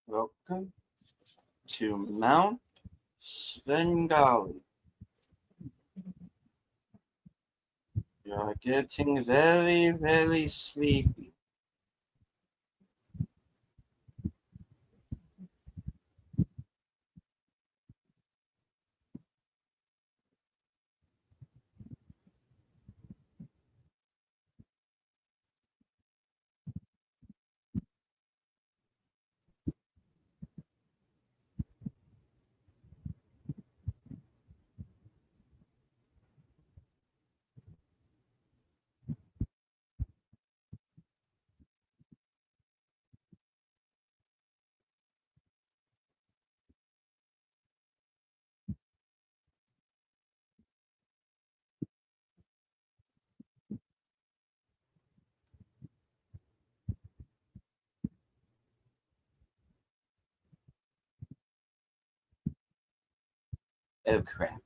Welcome to Mount Svengali. You're getting very, very sleepy. Oh crap.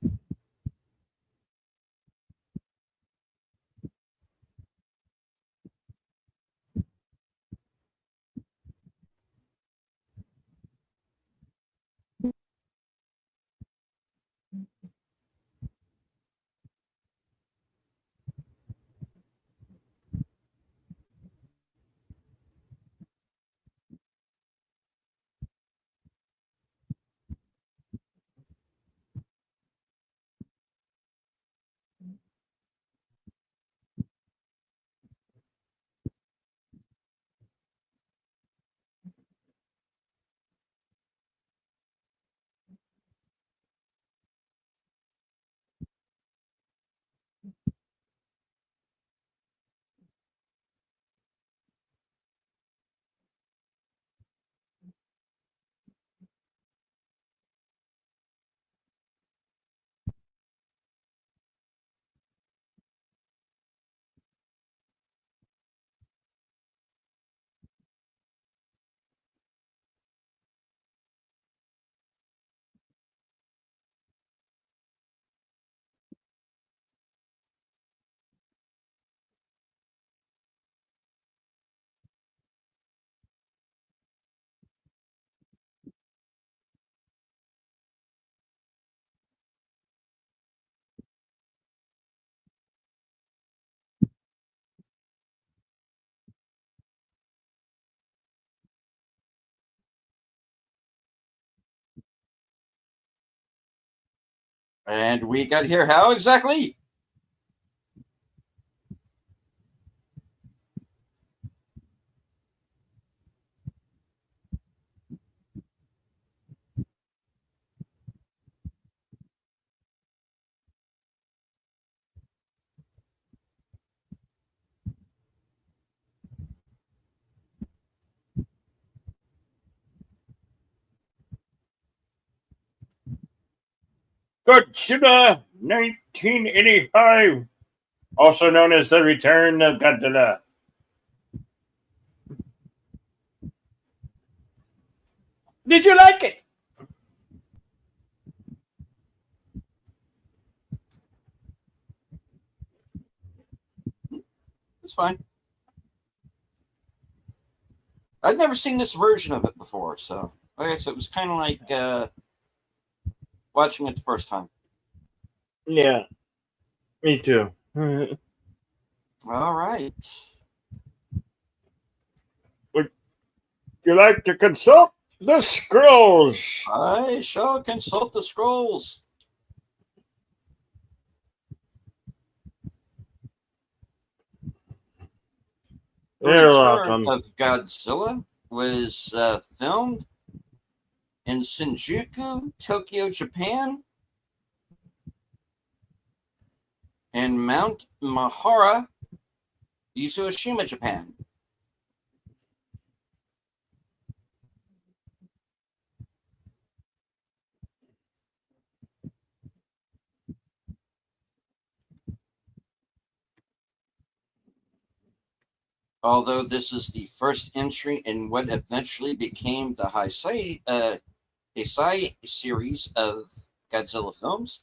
And we got here how exactly? Godzilla 1985, also known as The Return of Godzilla. Did you like it? It's fine. I'd never seen this version of it before, so like I said, it was kind of like watching it the first time. Yeah, me too. All right. Would you like to consult the scrolls? I shall consult the scrolls. The You're Return welcome. of Godzilla was filmed in Shinjuku, Tokyo, Japan, and Mount Mahara, Izushima, Japan. Although this is the first entry in what eventually became the Heisei series of Godzilla films,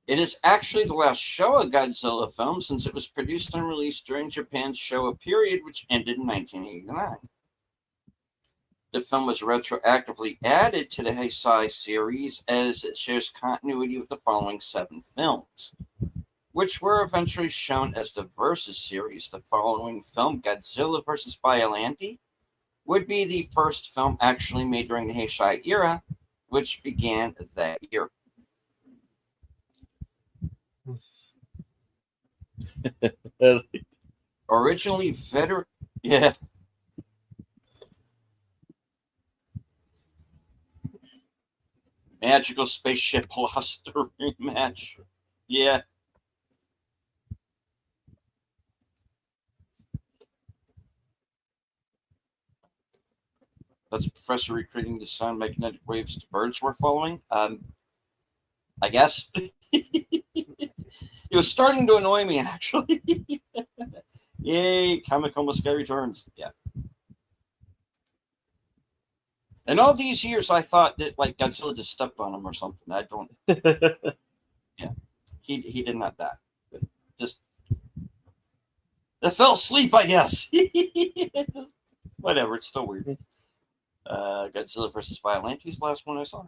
it is actually the last Showa Godzilla film since it was produced and released during Japan's Showa period, which ended in 1989. The film was retroactively added to the Heisei series as it shares continuity with the following 7 films, which were eventually shown as the Versus series. The following film, Godzilla vs. Biollante, would be the first film actually made during the Heisei era, which began that year. Originally veteran... Yeah. Magical spaceship lost the rematch. Yeah. That's a professor recreating the sound magnetic waves the birds were following. I guess. It was starting to annoy me, actually. Yay, comic almost scary turns. Yeah. And all these years, I thought that like Godzilla just stepped on him or something. I don't. Yeah, he did not die. But just I fell asleep, I guess. Whatever. It's still weird. Godzilla versus Biolante's the last one I saw.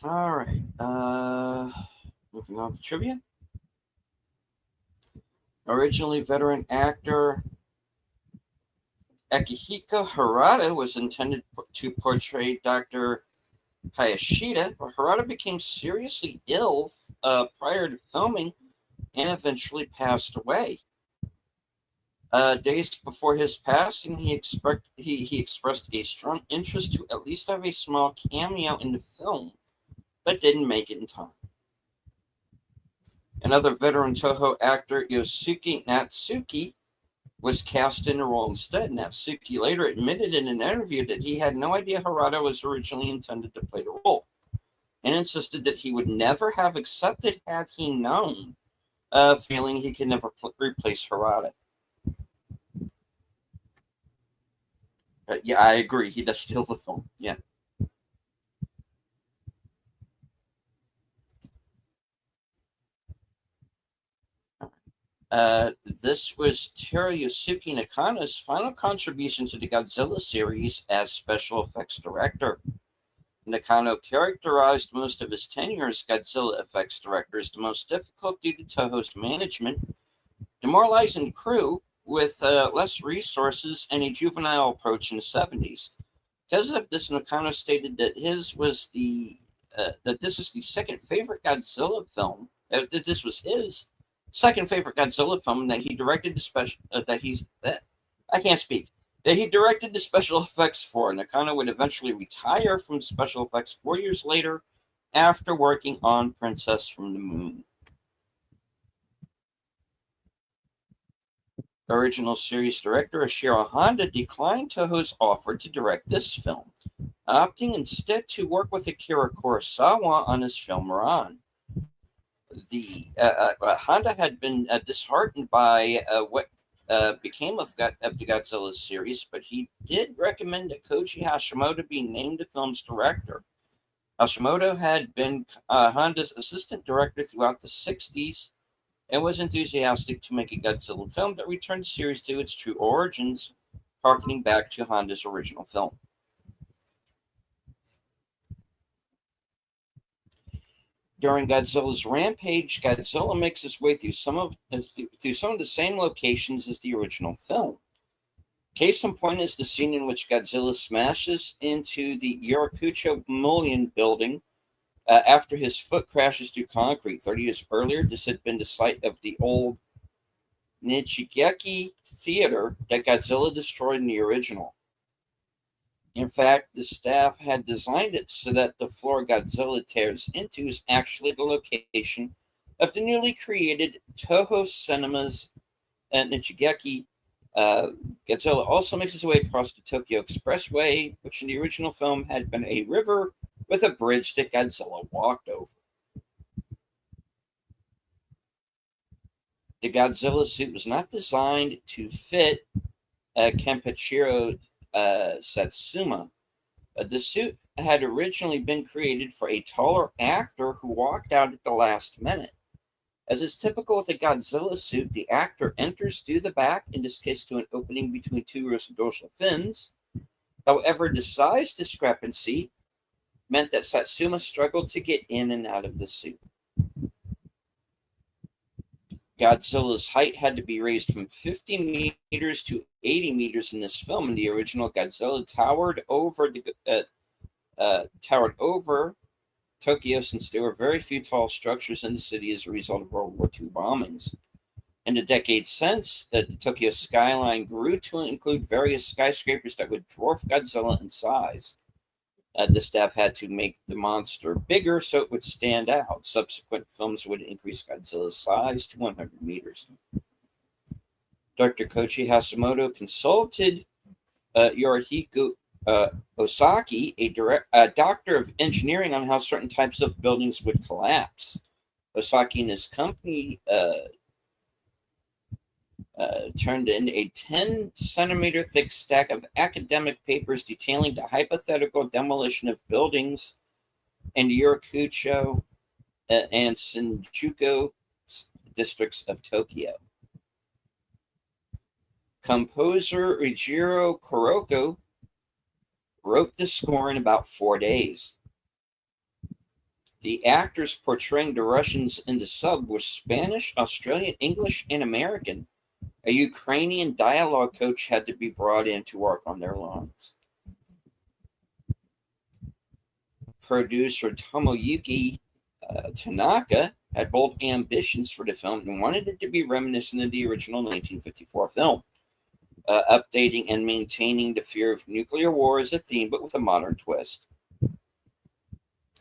All right. Moving on to trivia. Originally, veteran actor Akihiko Harada was intended to portray Dr. Hayashida, but Harada became seriously ill prior to filming and eventually passed away. Days before his passing, he expressed a strong interest to at least have a small cameo in the film, but didn't make it in time. Another veteran Toho actor, Yosuke Natsuki, was cast in the role instead. Natsuki later admitted in an interview that he had no idea Harada was originally intended to play the role, and insisted that he would never have accepted had he known, feeling he could never replace Harada. Yeah, I agree. He does steal the film. Yeah. This was Teruyosuke Nakano's final contribution to the Godzilla series as special effects director. Nakano characterized most of his tenure as Godzilla effects director as the most difficult due to Toho's management, demoralizing crew, with less resources and a juvenile approach in the 70s. Because of this, Nakano stated that this was the second favorite Godzilla film. That this was his second favorite Godzilla film that he directed the special. I can't speak. That he directed the special effects for. Nakano would eventually retire from special effects 4 years later, after working on Princess from the Moon. Original series director Ishiro Honda declined Toho's offer to direct this film, opting instead to work with Akira Kurosawa on his film Ran. Honda had been disheartened by what became of the Godzilla series, but he did recommend that Koji Hashimoto be named the film's director. Hashimoto had been Honda's assistant director throughout the 60s and was enthusiastic to make a Godzilla film that returned the series to its true origins, harkening back to Honda's original film. During Godzilla's rampage, Godzilla makes its way through some of the same locations as the original film. Case in point is the scene in which Godzilla smashes into the Yurakucho Mullion building after his foot crashes through concrete. 30 years earlier, this had been the site of the old Nichigeki Theater that Godzilla destroyed in the original. In fact, the staff had designed it so that the floor Godzilla tears into is actually the location of the newly created Toho Cinemas at Nichigeki. Godzilla also makes his way across the Tokyo Expressway, which in the original film had been a river with a bridge that Godzilla walked over. The Godzilla suit was not designed to fit Kenpachiro Satsuma. The suit had originally been created for a taller actor who walked out at the last minute. As is typical with a Godzilla suit, the actor enters through the back, in this case to an opening between two rows of dorsal fins. However, the size discrepancy meant that Satsuma struggled to get in and out of the suit. Godzilla's height had to be raised from 50 meters to 80 meters in this film. In the original, Godzilla towered over Tokyo, since there were very few tall structures in the city as a result of World War II bombings. In the decades since, the Tokyo skyline grew to include various skyscrapers that would dwarf Godzilla in size. The staff had to make the monster bigger so it would stand out. Subsequent films would increase Godzilla's size to 100 meters. Dr. Koji Hashimoto consulted Yorihiko Osaki, a doctor of engineering, on how certain types of buildings would collapse. Osaki and his company turned in a 10-centimeter thick stack of academic papers detailing the hypothetical demolition of buildings in the Yurakucho and Shinjuku districts of Tokyo. Composer Rijiro Kuroko wrote the score in about 4 days. The actors portraying the Russians in the sub were Spanish, Australian, English, and American. A Ukrainian dialogue coach had to be brought in to work on their lines. Producer Tomoyuki Tanaka had bold ambitions for the film and wanted it to be reminiscent of the original 1954 film, updating and maintaining the fear of nuclear war as a theme, but with a modern twist.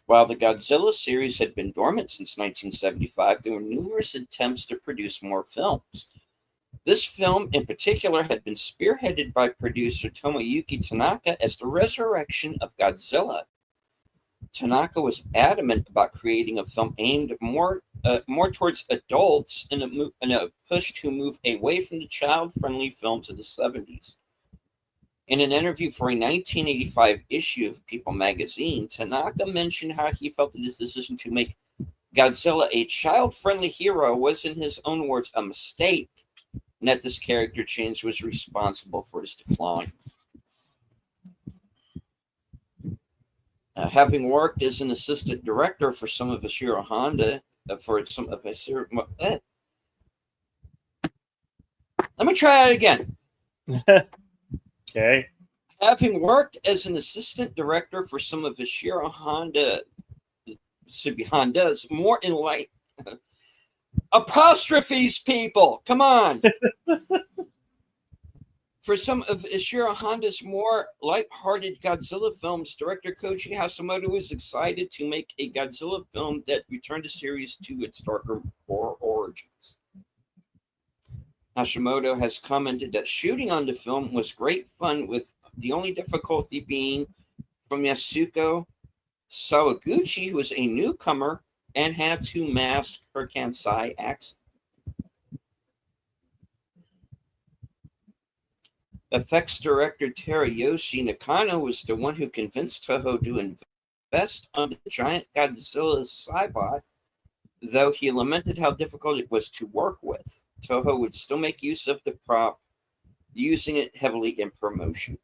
While the Godzilla series had been dormant since 1975, there were numerous attempts to produce more films. This film, in particular, had been spearheaded by producer Tomoyuki Tanaka as the resurrection of Godzilla. Tanaka was adamant about creating a film aimed more towards adults in a push to move away from the child-friendly films of the 70s. In an interview for a 1985 issue of People magazine, Tanaka mentioned how he felt that his decision to make Godzilla a child-friendly hero was, in his own words, a mistake, and that this character change was responsible for his decline. Having worked as an assistant director for some of Ishiro Honda, Let me try it again. Okay. Having worked as an assistant director for some of Ishiro Honda's more enlightened apostrophes, people, come on. For some of Ishiro Honda's more light-hearted Godzilla films, director Koji Hashimoto is excited to make a Godzilla film that returned the series to its darker origins. Hashimoto has commented that shooting on the film was great fun, with the only difficulty being from Yasuko Sawaguchi, who is a newcomer and had to mask her Kansai accent. Effects director Teruyoshi Nakano was the one who convinced Toho to invest on the giant Godzilla Cybot, though he lamented how difficult it was to work with. Toho would still make use of the prop, using it heavily in promotion.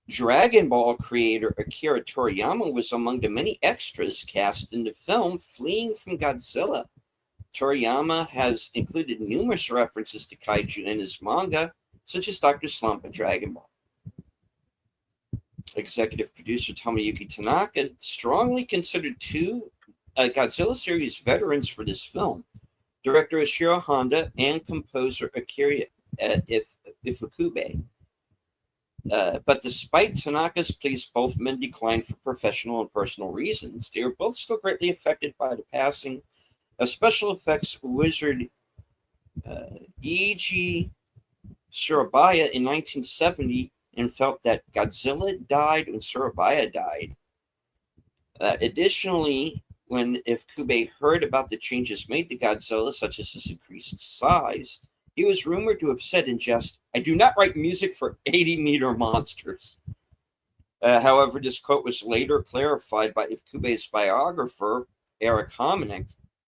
Dragon Ball creator Akira Toriyama was among the many extras cast in the film fleeing from Godzilla. Toriyama has included numerous references to kaiju in his manga, such as Dr. Slump and Dragon Ball. Executive producer Tomoyuki Tanaka strongly considered two Godzilla series veterans for this film, director Ishiro Honda and composer Akira Ifukube. But despite Tanaka's pleas, both men declined for professional and personal reasons. They were both still greatly affected by the passing of special effects wizard Eiji Surabaya in 1970, and felt that Godzilla died when Surabaya died. Additionally, when Ifukube heard about the changes made to Godzilla, such as his increased size, he was rumored to have said in jest, "I do not write music for 80-meter monsters." However, this quote was later clarified by Ifukube's biographer, Eric Hominick,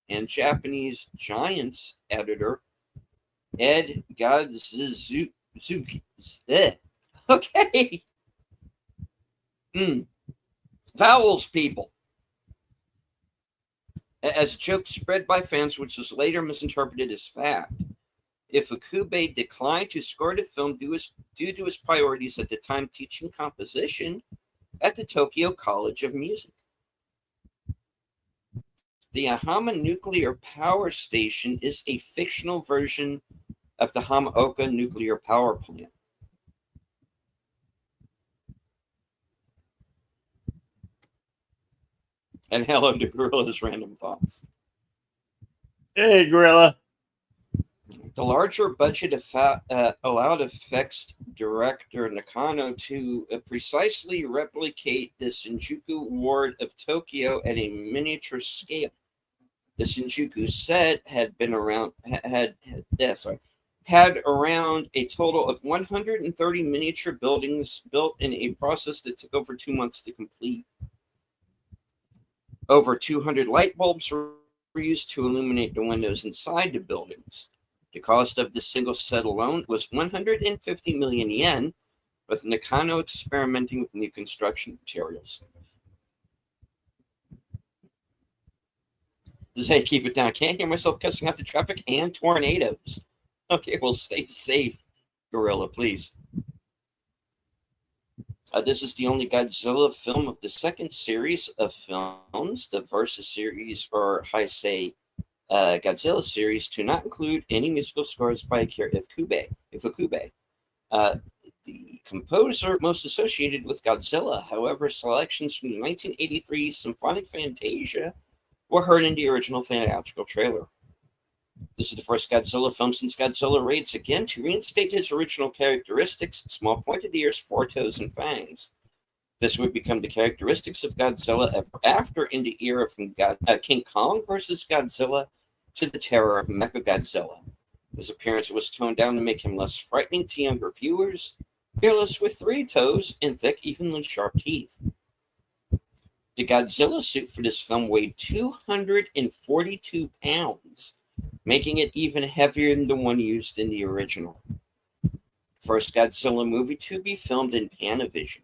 and Japanese Giants editor, Ed Godzuki. Okay. Vowels, people. As a joke spread by fans, which was later misinterpreted as fact. Ifukube declined to score the film due to his priorities at the time teaching composition at the Tokyo College of Music. The Ahama Nuclear Power Station is a fictional version of the Hamaoka Nuclear Power Plant. And hello to Gorilla's Random Thoughts. Hey, Gorilla. The larger budget allowed effects director Nakano to precisely replicate the Shinjuku ward of Tokyo at a miniature scale. The Shinjuku set had around a total of 130 miniature buildings built in a process that took over 2 months to complete. Over 200 light bulbs were used to illuminate the windows inside the buildings. The cost of the single set alone was 150 million yen, with Nakano experimenting with new construction materials. Just hey, keep it down. Can't hear myself cussing out the traffic and tornadoes. Okay, well, stay safe, Gorilla, please. This is the only Godzilla film of the second series of films, the Versus series, or Heisei Godzilla series, to not include any musical scores by Akira Ifukube, the composer most associated with Godzilla. However, selections from the 1983 Symphonic Fantasia were heard in the original theatrical trailer. This is the first Godzilla film since Godzilla Raids Again to reinstate his original characteristics: small pointed ears, 4 toes, and fangs. This would become the characteristics of Godzilla ever after, in the era from King Kong versus Godzilla to the terror of Mechagodzilla. His appearance was toned down to make him less frightening to younger viewers, earless with 3 toes and thick, evenly sharp teeth. The Godzilla suit for this film weighed 242 pounds, making it even heavier than the one used in the original. First Godzilla movie to be filmed in Panavision.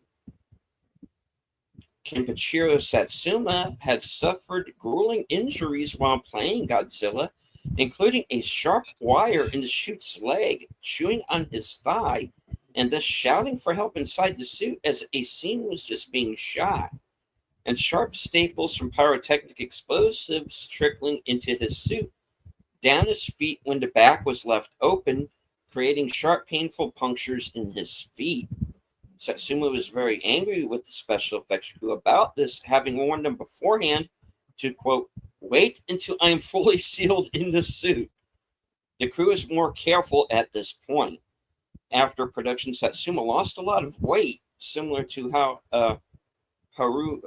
Kenpachiro Satsuma had suffered grueling injuries while playing Godzilla including a sharp wire in the suit's leg, chewing on his thigh, and thus shouting for help inside the suit as a scene was just being shot, and sharp staples from pyrotechnic explosives trickling into his suit, down his feet when the back was left open, creating sharp, painful punctures in his feet. Satsuma was very angry with the special effects crew about this, having warned them beforehand to, quote, wait until I am fully sealed in the suit. The crew is more careful at this point. After production, Satsuma lost a lot of weight, similar to how Haruo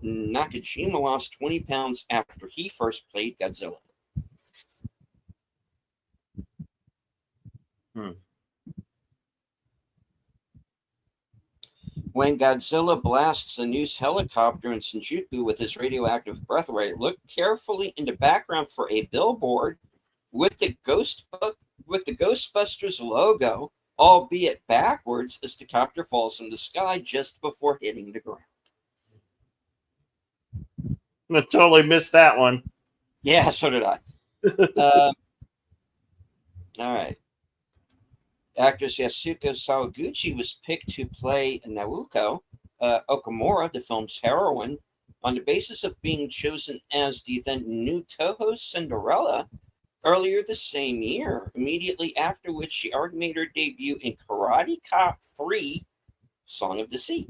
Nakajima lost 20 pounds after he first played Godzilla. When Godzilla blasts a news helicopter in Shinjuku with his radioactive breath ray, look carefully in the background for a billboard with the Ghostbusters logo, albeit backwards, as the copter falls in the sky just before hitting the ground. I totally missed that one. Yeah, so did I. All right. Actress Yasuko Sawaguchi was picked to play Naoko Okamura, the film's heroine, on the basis of being chosen as the then new Toho Cinderella earlier the same year, immediately after which she already made her debut in Karate Cop 3, Song of the Sea.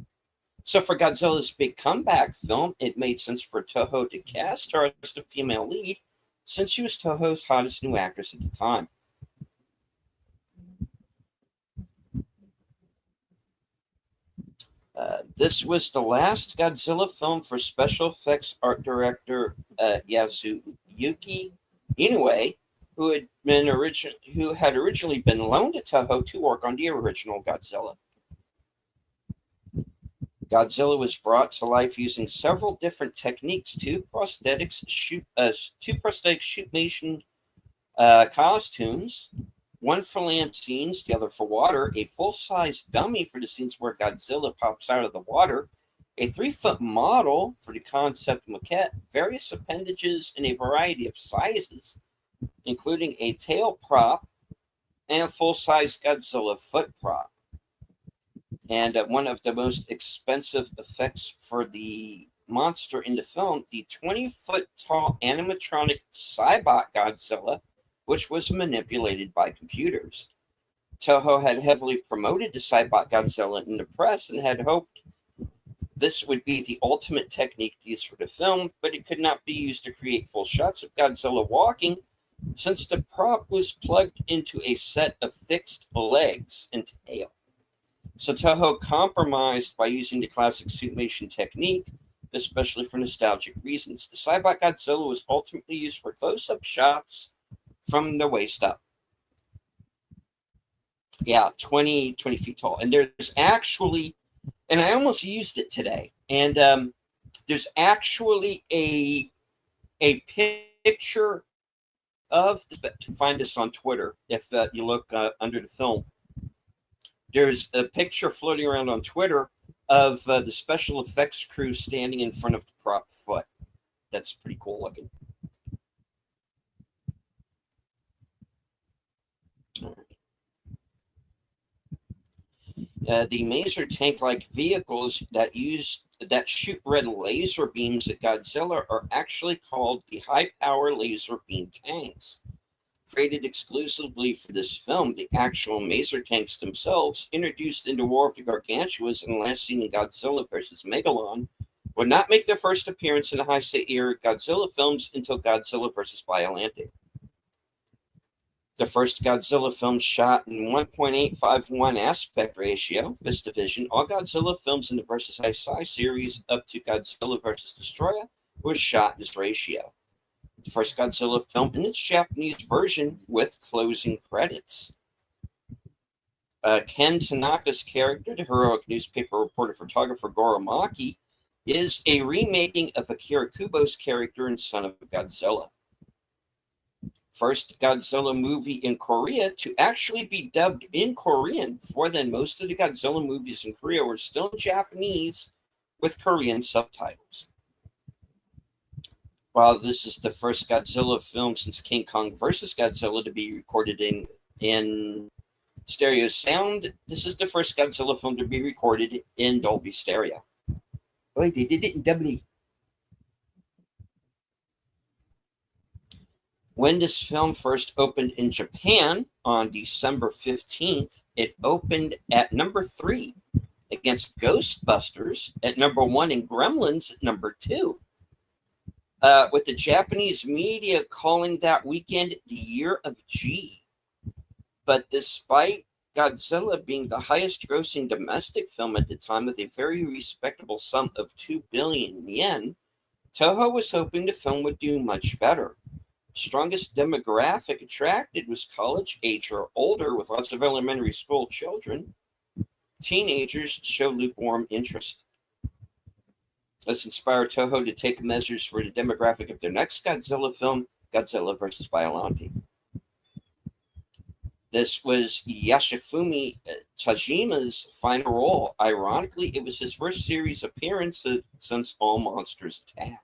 So for Godzilla's big comeback film, it made sense for Toho to cast her as the female lead, since she was Toho's hottest new actress at the time. This was the last Godzilla film for special effects art director Yasuyuki Inoue, who had originally been loaned to Toho to work on the original Godzilla. Godzilla was brought to life using several different techniques: two prosthetic shootmation costumes, one for land scenes, the other for water, a full-size dummy for the scenes where Godzilla pops out of the water, a 3-foot model for the concept maquette, various appendages in a variety of sizes, including a tail prop and a full-size Godzilla foot prop. And one of the most expensive effects for the monster in the film, the 20-foot tall animatronic Cybot Godzilla, which was manipulated by computers. Toho had heavily promoted the Cybot Godzilla in the press and had hoped this would be the ultimate technique used for the film, but it could not be used to create full shots of Godzilla walking, since the prop was plugged into a set of fixed legs and tail. So Toho compromised by using the classic suitmation technique, especially for nostalgic reasons. The Cybot Godzilla was ultimately used for close-up shots from the waist up. Yeah, 20 feet tall. And there's actually, and I almost used it today, and there's actually a picture of, find this on Twitter if you look under the film. There's a picture floating around on Twitter of the special effects crew standing in front of the prop foot. That's pretty cool looking. The maser tank-like vehicles that shoot red laser beams at Godzilla are actually called the high-power laser beam tanks. Created exclusively for this film, the actual maser tanks themselves, introduced into War of the Gargantuas and last seen in Godzilla vs. Megalon, would not make their first appearance in the Heisei era Godzilla films until Godzilla vs. Biollante. The first Godzilla film shot in 1.851 aspect ratio, VistaVision. All Godzilla films in the Vs. Heisei series up to Godzilla vs. Destroyer was shot in this ratio. The first Godzilla film in its Japanese version with closing credits. Ken Tanaka's character, the heroic newspaper reporter photographer Goro Maki, is a remaking of Akira Kubo's character in Son of Godzilla. First Godzilla movie in Korea to actually be dubbed in Korean. Before then, most of the Godzilla movies in Korea were still in Japanese with Korean subtitles. While this is the first Godzilla film since King Kong vs. Godzilla to be recorded in stereo sound, this is the first Godzilla film to be recorded in Dolby Stereo. Oh, they did it in Dolby. When this film first opened in Japan on December 15th, it opened at number 3 against Ghostbusters at number 1 and Gremlins at number 2. With the Japanese media calling that weekend the Year of G. But despite Godzilla being the highest grossing domestic film at the time with a very respectable sum of 2 billion yen, Toho was hoping the film would do much better. Strongest demographic attracted was college age or older with lots of elementary school children. Teenagers show lukewarm interest. This inspired Toho to take measures for the demographic of their next Godzilla film, Godzilla vs. Biollante. This was Yoshifumi Tajima's final role. Ironically, it was his first series appearance since All Monsters Attack.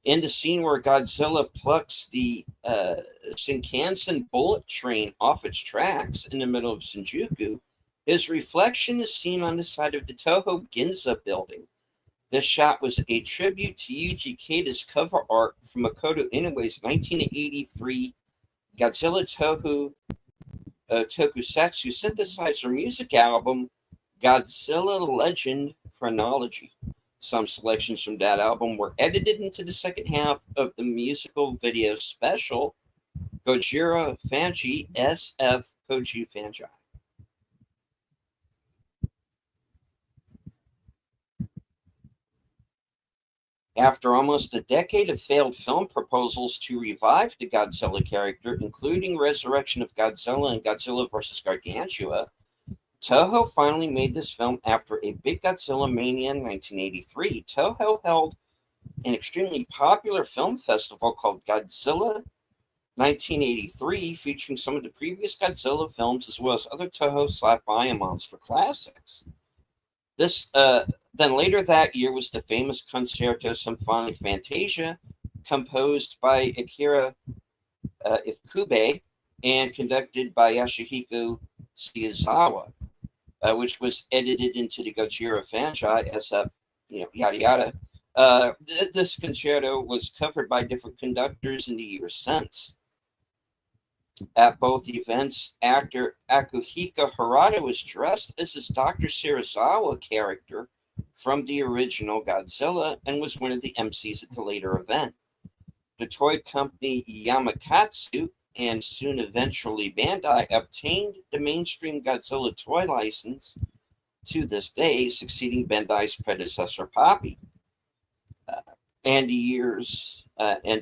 In the scene where Godzilla plucks the Shinkansen bullet train off its tracks in the middle of Shinjuku, his reflection is seen on the side of the Toho Ginza building. This shot was a tribute to Yuji Keida's cover art from Makoto Inoue's 1983 Godzilla Tokusatsu synthesizer music album, Godzilla Legend Chronology. Some selections from that album were edited into the second half of the musical video special, Gojira Fanji SF Koji Fanji. After almost a decade of failed film proposals to revive the Godzilla character, including Resurrection of Godzilla and Godzilla vs. Gargantua, Toho finally made this film after a big Godzilla mania in 1983. Toho held an extremely popular film festival called Godzilla 1983, featuring some of the previous Godzilla films as well as other Toho sci-fi and monster classics. Then later that year was the famous Concerto Symphonic Fantasia, composed by Akira Ifukube and conducted by Yasuhiko Seizawa, which was edited into the Gojira Fanji SF, yada yada. This concerto was covered by different conductors in the years since. At both events, actor Akuhiko Harada was dressed as his Dr. Serizawa character from the original Godzilla and was one of the MCs at the later event. The toy company Yamakatsu and soon eventually Bandai obtained the mainstream Godzilla toy license to this day, succeeding Bandai's predecessor Poppy. And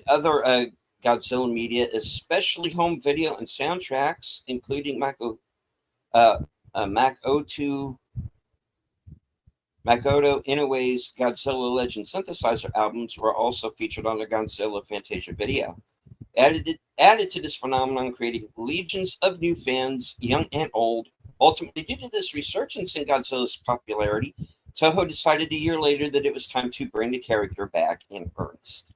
other Godzilla media, especially home video and soundtracks, including Makoto Inoue's Godzilla Legend synthesizer albums, were also featured on the Godzilla Fantasia video. Added to this phenomenon, creating legions of new fans, young and old. Ultimately, due to this resurgence in Godzilla's popularity, Toho decided a year later that it was time to bring the character back in earnest.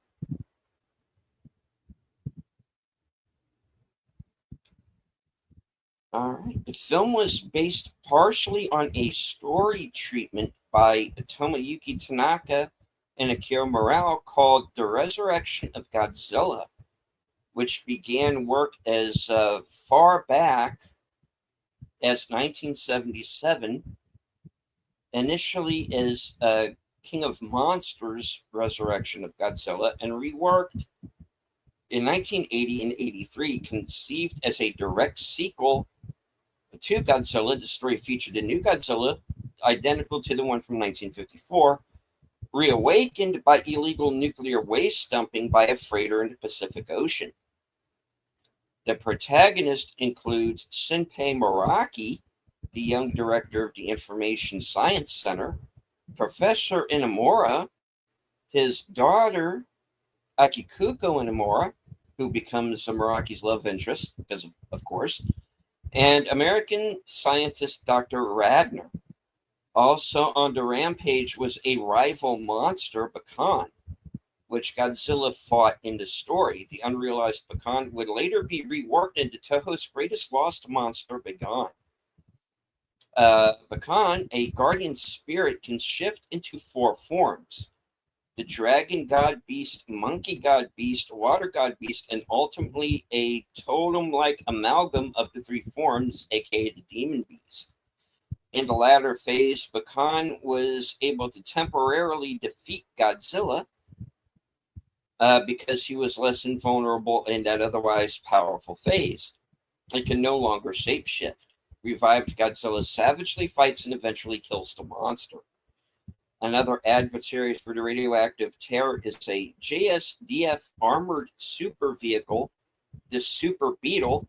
All right. The film was based partially on a story treatment by Tomoyuki Tanaka and Akira Morao called The Resurrection of Godzilla, which began work as far back as 1977, initially as King of Monsters, Resurrection of Godzilla, and reworked in 1980 and 83, conceived as a direct sequel to Godzilla. The story featured a new Godzilla, identical to the one from 1954, reawakened by illegal nuclear waste dumping by a freighter in the Pacific Ocean. The protagonist includes Shinpei Meraki, the young director of the Information Science Center, Professor Inamura, his daughter Akikuko Inamura, who becomes Meraki's love interest, because of course, and American scientist Dr. Radner. Also on the Rampage was a rival monster, Bakan, which Godzilla fought in the story. The unrealized Bakan would later be reworked into Toho's greatest lost monster, Bagan. Bakan, a guardian spirit, can shift into 4 forms: the dragon god beast, monkey god beast, water god beast, and ultimately a totem-like amalgam of the 3 forms, aka the demon beast. In the latter phase, Bakan was able to temporarily defeat Godzilla because he was less invulnerable in that otherwise powerful phase. It can no longer shapeshift. Revived Godzilla savagely fights and eventually kills the monster. Another adversary for the radioactive terror is a JSDF armored super vehicle, the Super Beetle,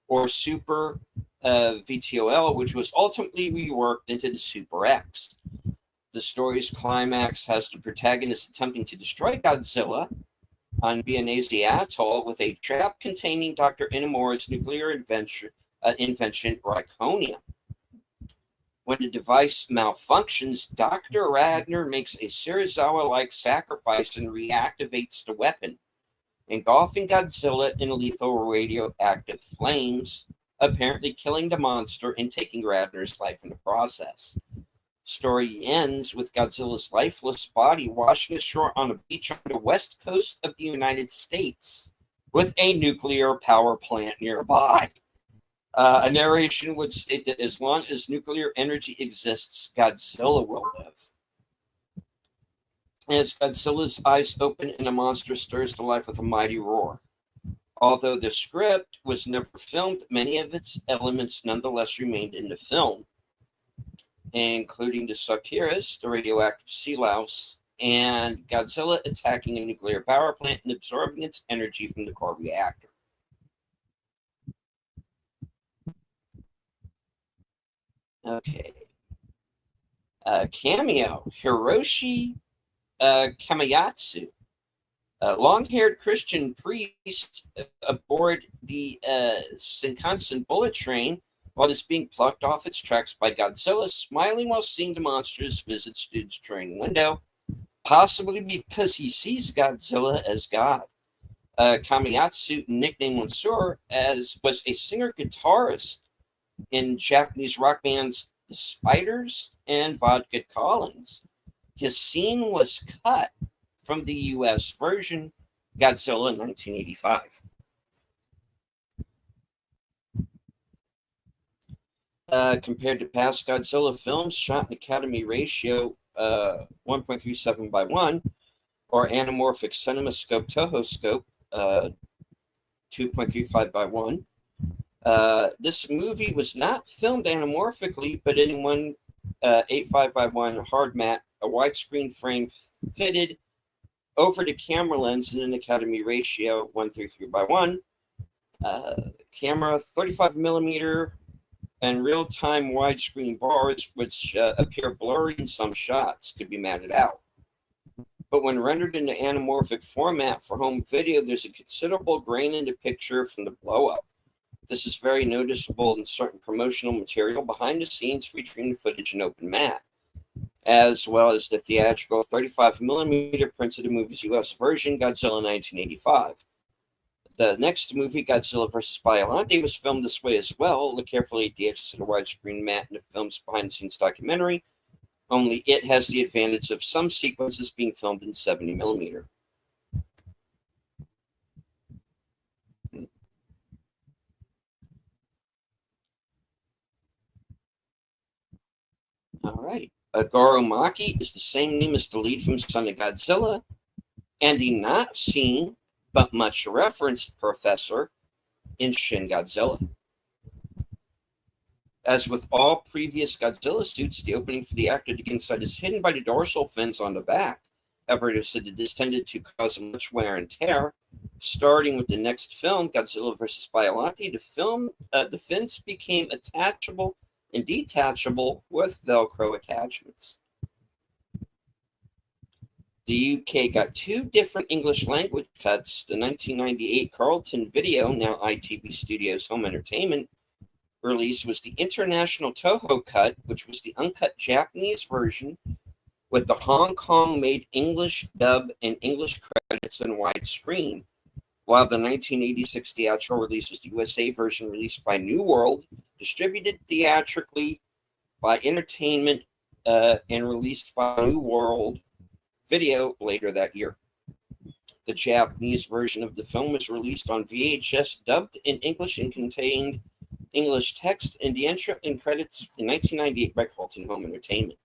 or Super VTOL, which was ultimately reworked into the Super X. The story's climax has the protagonist attempting to destroy Godzilla on Bionese Atoll with a trap containing Dr. Inamura's nuclear invention, Riconium. When the device malfunctions, Dr. Ragnar makes a Serizawa-like sacrifice and reactivates the weapon, engulfing Godzilla in lethal radioactive flames, apparently killing the monster and taking Ragnar's life in the process. Story ends with Godzilla's lifeless body washing ashore on a beach on the west coast of the United States, with a nuclear power plant nearby. A narration would state that as long as nuclear energy exists, Godzilla will live. As Godzilla's eyes open and the monster stirs to life with a mighty roar. Although the script was never filmed, many of its elements nonetheless remained in the film, including the Sakiras, the radioactive sea louse, and Godzilla attacking a nuclear power plant and absorbing its energy from the core reactor. Okay. Cameo, Hiroshi Kamayatsu, a long-haired Christian priest aboard the Shinkansen bullet train while it's being plucked off its tracks by Godzilla, smiling while seeing the monsters visit students' train window, possibly because he sees Godzilla as God. Kamayatsu, nicknamed Mansur, was a singer-guitarist in Japanese rock bands The Spiders and Vodka Collins. His scene was cut from the US version, Godzilla in 1985. Compared to past Godzilla films, shot in Academy ratio 1.37 by 1, or anamorphic cinemascope Toho scope 2.35 by 1, this movie was not filmed anamorphically, but in 1.85 by 1 hard mat, a widescreen frame fitted over the camera lens in an Academy ratio 1.33 by 1. Camera 35 millimeter and real-time widescreen bars, which appear blurry in some shots, could be matted out. But when rendered into anamorphic format for home video, there's a considerable grain in the picture from the blow-up. This is very noticeable in certain promotional material behind the scenes featuring the footage in open matte, as well as the theatrical 35 millimeter prints of the movie's US version, Godzilla 1985. The next movie, Godzilla vs. Biollante, was filmed this way as well. Look carefully at the edges of the widescreen matte in the film's behind-the-scenes documentary, only it has the advantage of some sequences being filmed in 70 millimeter. All right. Goro Maki is the same name as the lead from Son of Godzilla, and the not seen but much referenced professor in Shin Godzilla. As with all previous Godzilla suits, the opening for the actor to get inside is hidden by the dorsal fins on the back. However, it is said that this tended to cause much wear and tear. Starting with the next film, Godzilla vs. Biollante, the fins became attachable and detachable with Velcro attachments. The UK got 2 different English language cuts. The 1998 Carlton Video, now ITV Studios Home Entertainment, release was the International Toho cut, which was the uncut Japanese version with the Hong Kong-made English dub and English credits on widescreen, while the 1986 theatrical release was the USA version released by New World, distributed theatrically by Entertainment, and released by New World Video later that year. The Japanese version of the film was released on VHS, dubbed in English, and contained English text and the intro and credits in 1998 by Carlton Home Entertainment.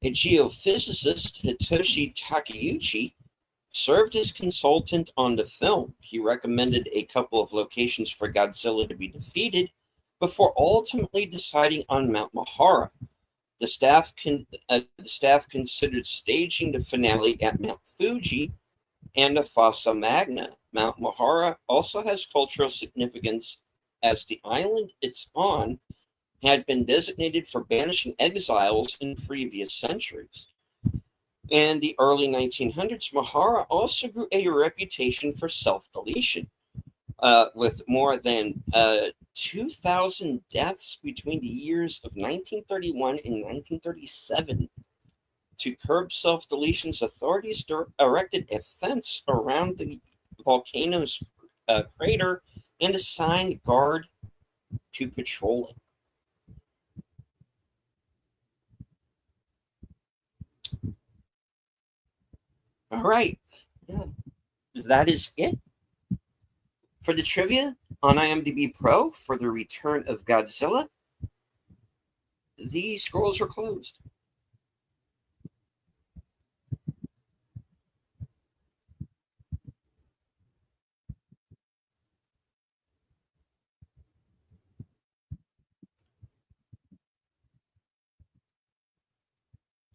A geophysicist, Hitoshi Takeuchi, served as consultant on the film. He recommended a couple of locations for Godzilla to be defeated before ultimately deciding on Mount Mahara. The staff considered staging the finale at Mount Fuji and the Fossa Magna. Mount Mahara also has cultural significance, as the island it's on had been designated for banishing exiles in previous centuries. In the early 1900s, Mahara also grew a reputation for self-deletion, with more than 2,000 deaths between the years of 1931 and 1937. To curb self-deletions, authorities erected a fence around the volcano's crater and assigned guard to patrol it. All right. Yeah. That is it for the trivia on IMDb Pro for the return of Godzilla. The scrolls are closed.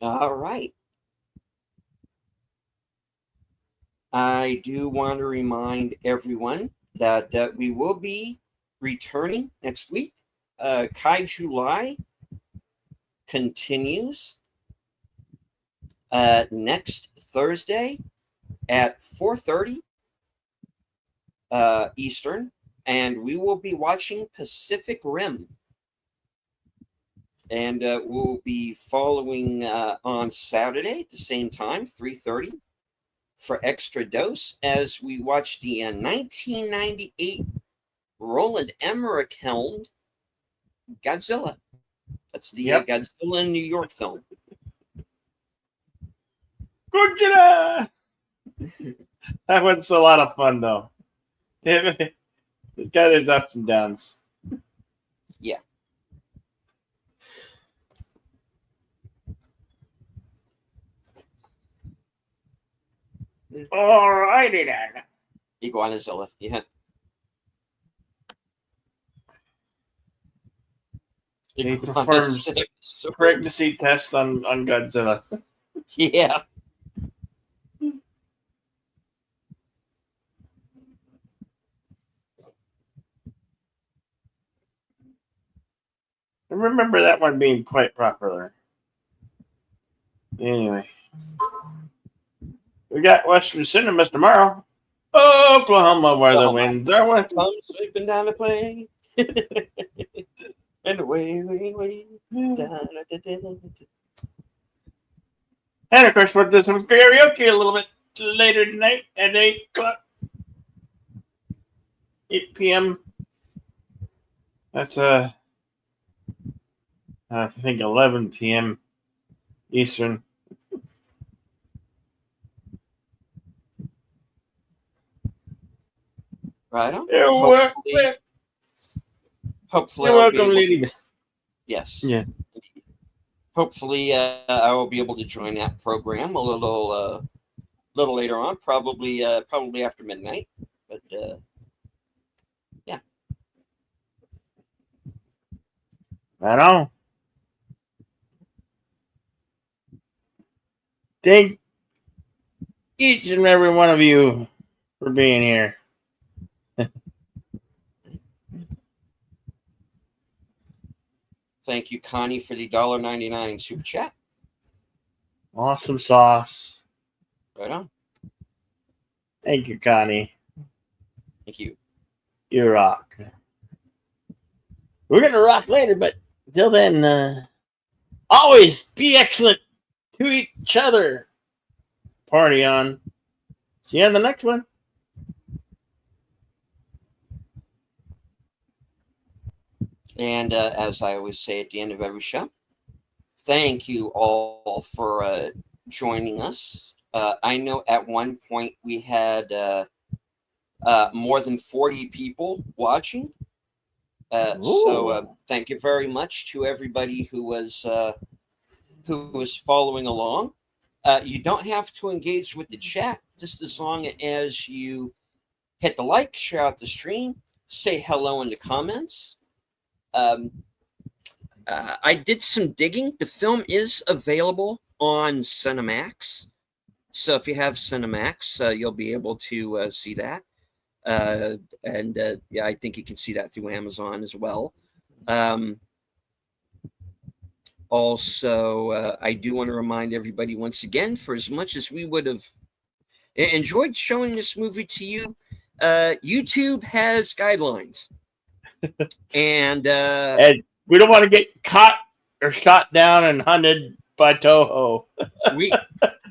All right. I do want to remind everyone that we will be returning next week. Kaiju July continues next Thursday at 4:30 Eastern, and we will be watching Pacific Rim. And we'll be following on Saturday at the same time, 3:30. For Extra Dose, as we watch the 1998 Roland Emmerich helmed Godzilla. That's the Godzilla in New York film. Godzilla! That one's a lot of fun, though. It's got its ups and downs. Yeah. Alrighty then. Iguanazilla, yeah. He performs pregnancy test on Godzilla. Yeah. I remember that one being quite popular. Anyway. We got Western Cinemas tomorrow. Oklahoma, where the winds are wet. Come sweeping down the plain. And away. And of course, we'll do some karaoke a little bit later tonight at 8 o'clock. 8 p.m. That's I think 11 p.m. Eastern. Right on. Hopefully you're welcome, ladies. Yes. Yeah. Hopefully, I will be able to join that program a little later on, probably after midnight. But yeah. Right on. Thank each and every one of you for being here. Thank you, Connie, for the $1.99 super chat. Awesome sauce. Right on. Thank you, Connie. Thank you. you rock. We're going to rock later, but till then, always be excellent to each other. Party on. See you on the next one. And as I always say at the end of every show, thank you all for joining us. I know at one point we had more than 40 people watching. So thank you very much to everybody who was following along. You don't have to engage with the chat, just as long as you hit the like, share out the stream, say hello in the comments. I did some digging. The film is available on Cinemax. So if you have Cinemax, you'll be able to see that. Yeah, I think you can see that through Amazon as well. Also, I do want to remind everybody once again, for as much as we would have enjoyed showing this movie to you, YouTube has guidelines. And we don't want to get caught or shot down and hunted by Toho.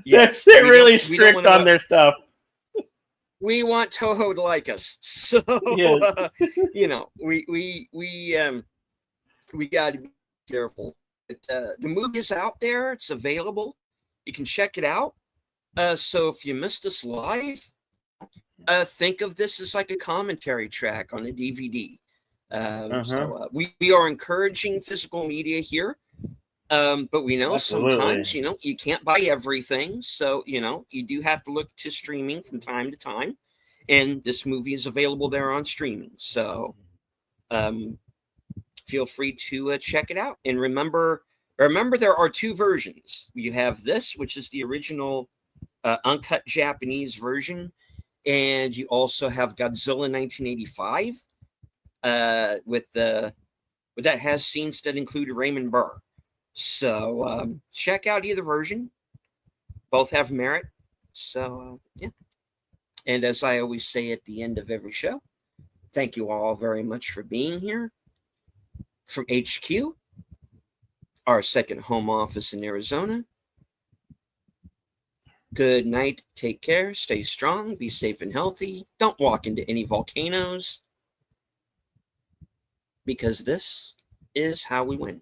They're really strict on their stuff. We want Toho to like us, so yes. We got to be careful. The movie is out there; it's available. You can check it out. So if you missed us live, think of this as like a commentary track on a DVD. So we are encouraging physical media here, but we know sometimes you can't buy everything, so you do have to look to streaming from time to time, and this movie is available there on streaming. So feel free to check it out, and remember there are two versions. You have this, which is the original uncut Japanese version, and you also have Godzilla 1985. With that has scenes that include Raymond Burr. So check out either version. Both have merit. So yeah. And as I always say at the end of every show, thank you all very much for being here. From HQ, our second home office in Arizona. Good night. Take care. Stay strong. Be safe and healthy. Don't walk into any volcanoes. Because this is how we win.